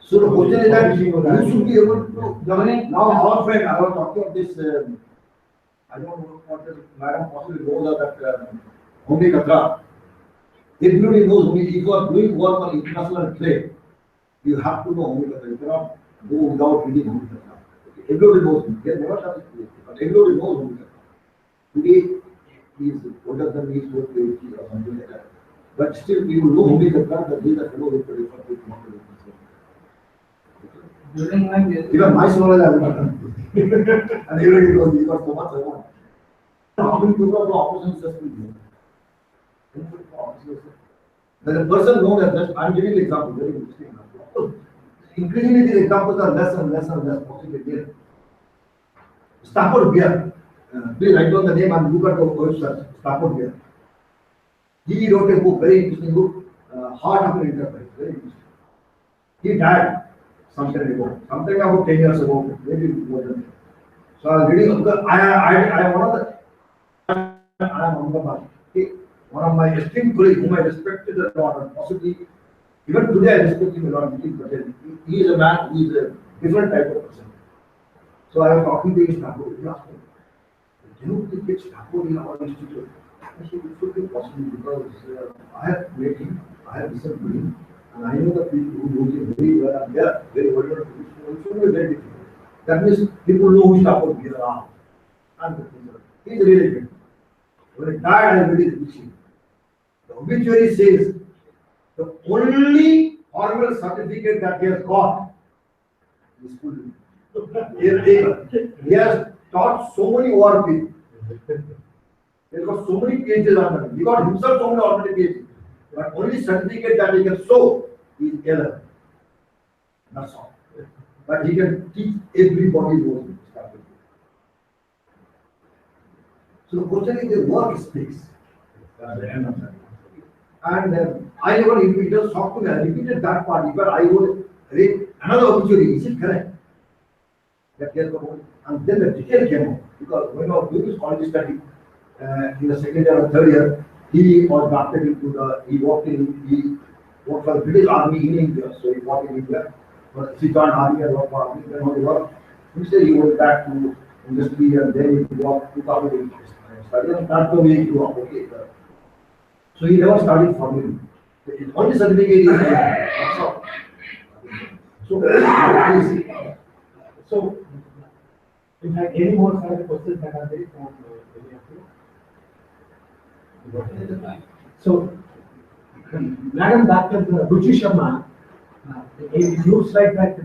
So the question is that you should be able to. Now our friend, I was talking of this. I don't know what the madam possibly knows that Homey Katra. Everybody knows Homey. If you are doing work on international trade, you have to know Homey Katra. You cannot go without reading Homey Katra. Everybody knows him. He has never done it, but everybody knows Homey Katra. Today he is older than me, so PhD or something like that. But still, you know Homey Katra that he is a fellow with the different. During my Even my knowledge I have not done. And everybody knows he got so much I want. How many people have opposition successful? When a person knows that, I'm giving the example, very interesting example. Increasingly these examples are less and less and less possibly there. Stafford Beer. Please write down the name and look at the website. Stafford Beer. He wrote a book, very interesting book, Heart of an Enterprise. Very interesting. He died some time ago, something about 10 years ago, maybe more than that. So I was reading, because I am one of the, I am Ahmedabad. One of my esteemed colleagues whom I respected a lot, and possibly even today I respect him a lot. He is a man who is a different type of person. So I was talking to his Stafford. He asked me, can you please get Stafford in our institute? I said, it should be possible because I have met him, I have listened to him, and I know the people who know him very well, and they are very well. It should be very difficult. That means people know who is Thakur Bhira. And he is really good. When he died, I read his teaching. The obituary says the only formal certificate that he has got is school. He has taught so many war people. He has got so many PhDs on him. He got himself so many already PhDs. But only certificate that he can show is L. That's all. But he can teach everybody what he started. So the question is the work speaks. At the end of that. And I never, if it just talked to me, I repeated that part, but I would read another obituary. Is it correct? That he has got one. And then the detail came out. Because when I was doing his college study, in the second year or third year, he was drafted into he worked for the British Army in India. So he fought in India. But he joined army and worked for army. Then when he worked, instead he went back to industry and then he worked 2008. And that's the way he grew up. Okay. So he never studied formally. The only certificate is that's all. So, in fact, any more further questions that are there from any of you? So, Madam Dr. Ruchi Sharma, it looks like that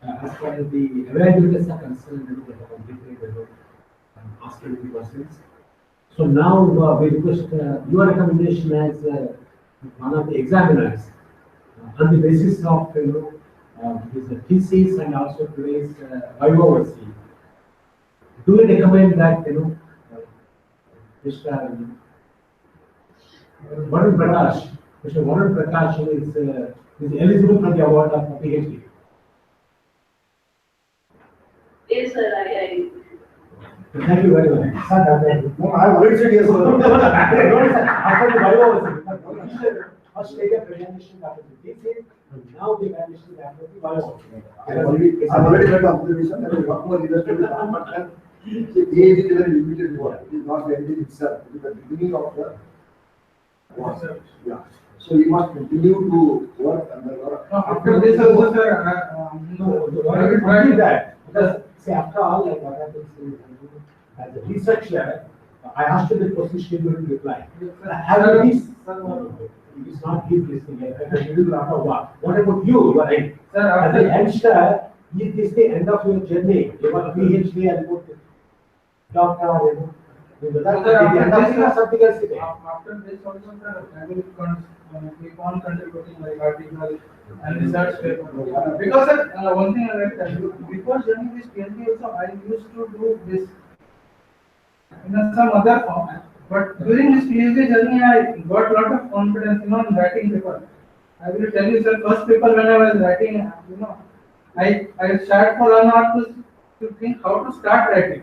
as far as the evaluators are concerned, they have completed asking the questions. So now we request your recommendation as one of the examiners on the basis of his thesis and also today's Viva. Do you recommend that Mr. Varun Prakash is eligible for the award of PhD? Yes, sir, I Thank you very much. No, I have already said yes. After the Viva, first take a presentation after the thesis, and now the evaluation after the Viva. I have already read the observation and what more interested with that, but the age is a very limited word. It is not the engine itself. It is the beginning of the work. Yeah. So you must continue to work and work. After this also, sir, I will try that. Because, see, after all, like what happens is, as a researcher, I asked you the question, she didn't reply. Have you it is not keep listening. I can do a lot of work. What about you? You are right. Sir, as a youngster, is this the end of your journey? You are PhD and doctor, something else. after this also, sir, I will keep on contributing like articles and research paper. Because sir, one thing I like to tell you, before joining this PhD also, I used to do this in some other form. But during this PhD journey, I got a lot of confidence, in writing paper. I will tell you, sir, first paper when I was writing, I started for 1 hour to think how to start writing.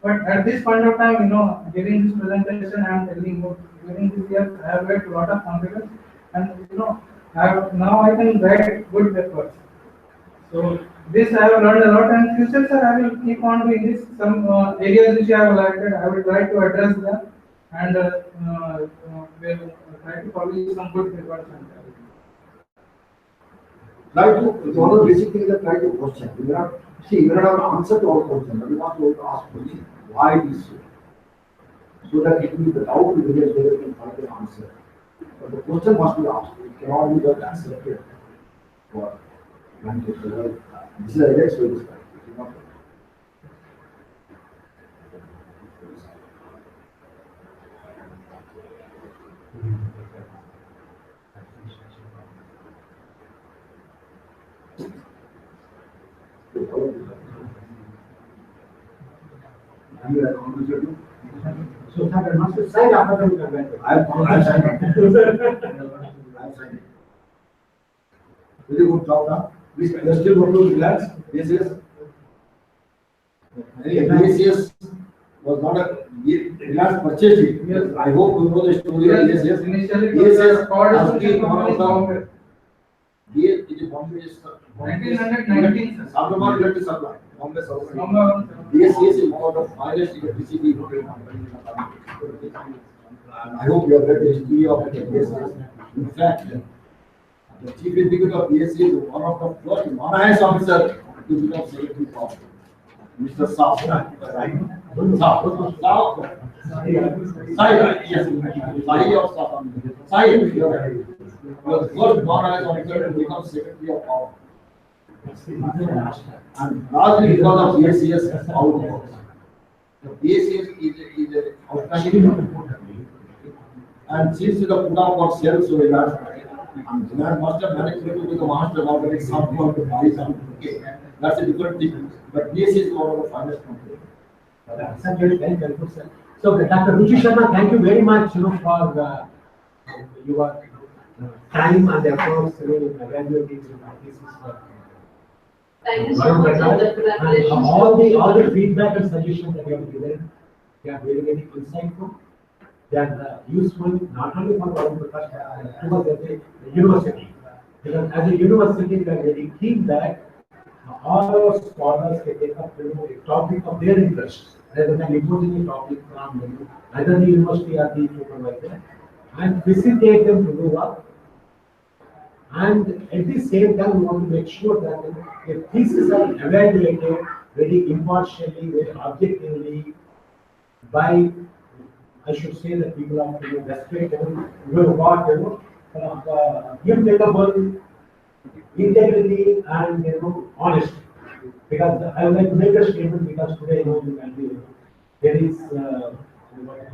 But at this point of time, during this presentation, I am telling you, during this year, I have got a lot of confidence, and now I can write good papers. So this I have learned a lot, and future, sir, I will keep on doing this. Some areas which I have highlighted, I will try to address them, and will try to publish some good papers. Try to, one of the basic things that try to question. You may not have answer to all questions, but you want to ask question, why this so? So that it will be the doubt will remain so that you can find the answer. But the question must be asked. It cannot be just accepted for granted. This is a next way to start. It is not. So, sir, I must sign after the event. I'm signing. Very good job now. Please, you are still going to relax. Yes, yes. Yes, was not a relaxed purchase it. Yes. I hope you know the story. Yes, yes. Initially, Yes, yes. has been one of the Yes, it is Bombay. 1919. Sabramar electric supply. Bombay supply. Number Yes, yes, is one of the finest electricity companies. I hope you have read the history of it. Yes, yes. In fact, the chief executive of BSC is one of the first non-IAS officer to become secretary of Mr. South. South. Sai, yes, Sai of South. Sai, you are first non-organized officer to become secretary of our. And largely because of ACS outcomes. The ACS is a outstanding. And since the put up for sales, so that master managed to be the master of the example of the price and okay. That's a different thing. But ACS is one of the finest company. Sir, very helpful, sir. So, Dr. Ruchi Sharma, thank you very much, for your time and efforts, evaluating this work. Thank you so much, sir. And Congratulations. all the feedback and suggestions that you have given, they are very, very insightful. They are useful not only for Varun Prakash, but as a university. Because as a university, we are very keen that all our scholars can take up a topic of their interest, rather than imposing a topic from either the university or the supervisor, and facilitate them to do work. And at the same time, we want to make sure that the theses are evaluated very impartially, very objectively by, I should say, the people of respectable, immutable integrity and honesty. Because I would like to make a statement because today there is a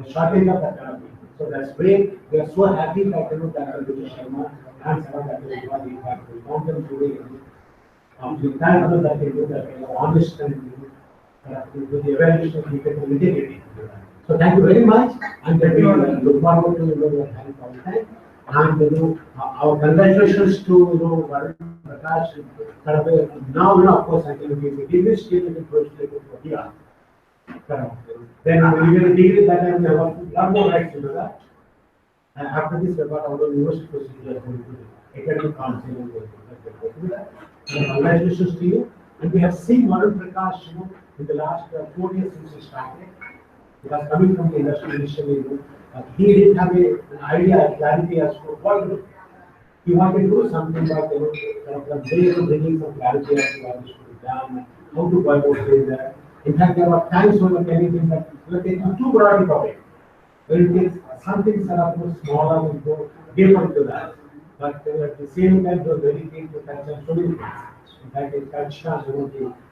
shortage of that kind of people. So that's great. We are so happy that Dr. Ruchi Sharma and some of that we found them today. We thank them that they do that honest and with the evaluation of people integrity. So thank you very much, and we look forward to your help all the time. And our congratulations to Varun, Prakash, now of course I think if we this still in the first level for here. Then we will degree that and have a lot more rights to that. And after this, we got our university procedure going to academic council and congratulations to you. And we have seen Varun Prakash, in the last 4 years since he started. Because coming from the industry initially, he didn't have an idea, a clarity as to what to do. He wanted to do something like, from there to bringing some clarity as to how this should be done, how to go about doing that. In fact, there were times when we were telling him that we were taking too broad of it. When it is some things that are more smaller and go deeper to that. But at the same time, they were very keen to touch on so many things. In fact, it touched on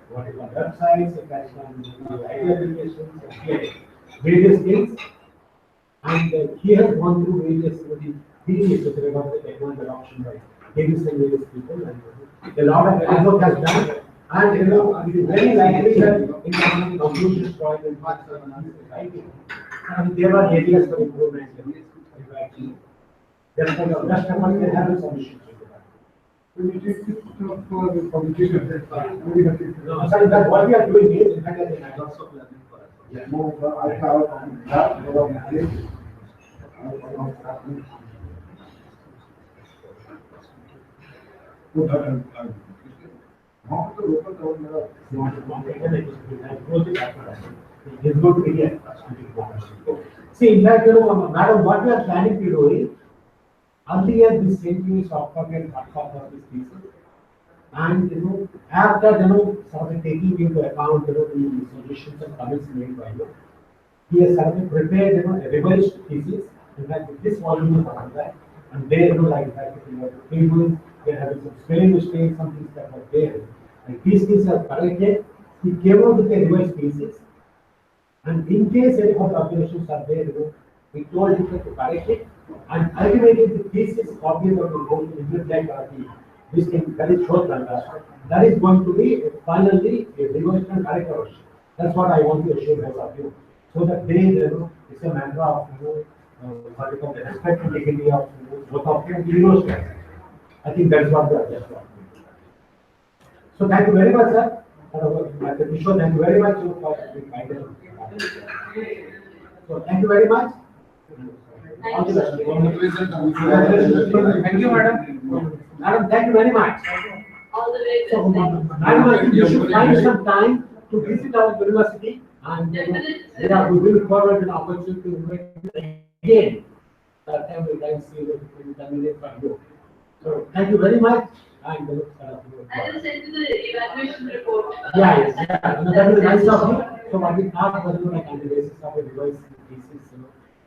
what is on websites, it touched on the IT applications, various things. And he has gone through various periods about the technology adoption by various people. And a lot of effort has done. And it is very likely that in the conclusions point and parts of society, there are areas for improvement. Therefore, the best effort can have a solution. When you take it for the publication, Sorry, that what we are doing is, in fact, I Lots of learning for us. Yeah. More, I have that, more of this. How the local government See, in fact, madam, what we are planning to do is, earlier this century is offered and of this thesis. And after sort of taking into account the suggestions and comments made by you, he has sort of prepared a revised thesis. In fact, this volume is on that, and there like that tables, they have some spelling mistakes, some things that are there. And these things are corrected. He came out with a revised thesis, and in case any of the observations are there, we told him to correct it, and ultimately the thesis copy that will go to the this thing that is short that is going to be finally a revised and correct version. That's what I want to assure both of you. So that they, it's a matter of the respect and dignity of both of you and the university. I think that's what we are just talking. So thank you very much, sir. Thank you very much for the guidance. So thank you very much. All the best. Thank you, madam. Madam, thank you very much. All the way. So, madam, I think you should find some time to visit our university, and yeah, we will forward an opportunity to invite you again. That time we can see the convenient for you. So thank you very much. and look I will send you the evaluation report. yes, yeah, that is nice of you. So what we thought was, like on the basis of a device thesis,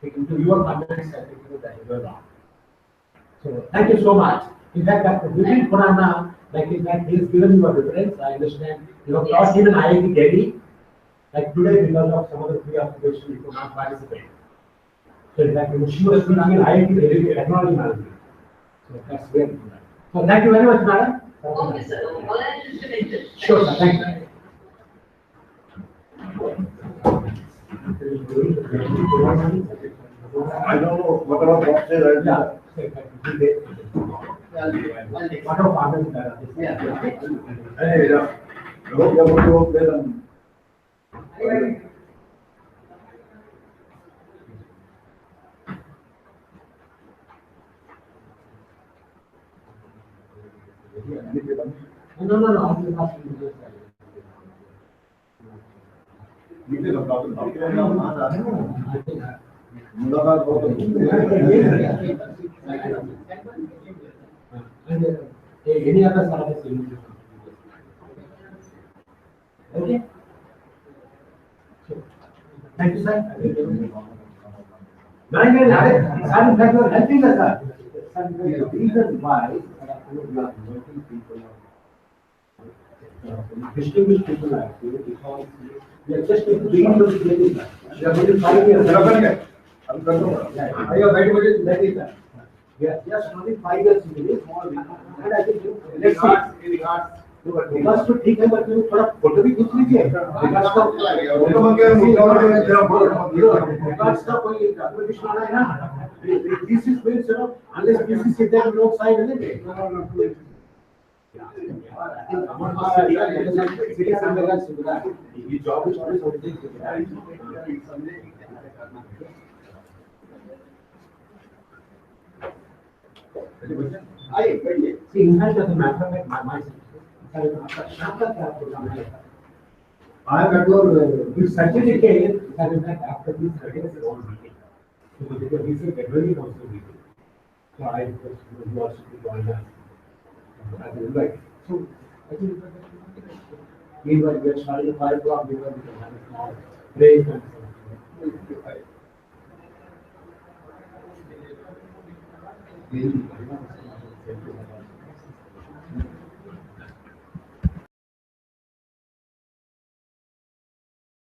taken to your comments, I think that is well wrong. So thank you so much. In fact, that within Purana, like in fact, he has given you a reference. I understand you have taught him in IIT Delhi. Like today, because of some other preoccupation, you could not participate. So in fact, she was teaching in IIT Delhi technology management. So that's very good. So thank you very much, madam. Okay, sir. All I just mentioned. Sure, sir. Thank you. I don't know what about boxes. Yeah. What about others? Hey, yeah. I hope you're going to play them. No, no, no. I will ask you this. मुलाकात बहुत And any other service you need. Okay. So, thank you, sir. Very good. Sir, in fact, you are helping us, sir. Sir, the reason why we are working people distinguished people like you because we are just beginning to get it. We are going to 5 years. I'm going We are just only 5 years in this small and I think let's see. Because to ठीक है but you थोड़ा photo भी खींच लीजिए because का कोई documentation आना है ना this is means unless this is there no sign isn't it ये job is always something see in fact as a matter of fact my I am at your certificate that in fact after this certificate all meeting. So because this is February also meeting. So I request you also to join us. As an invite. So I think meanwhile we are starting at 5 o'clock, we can have a small break and so on.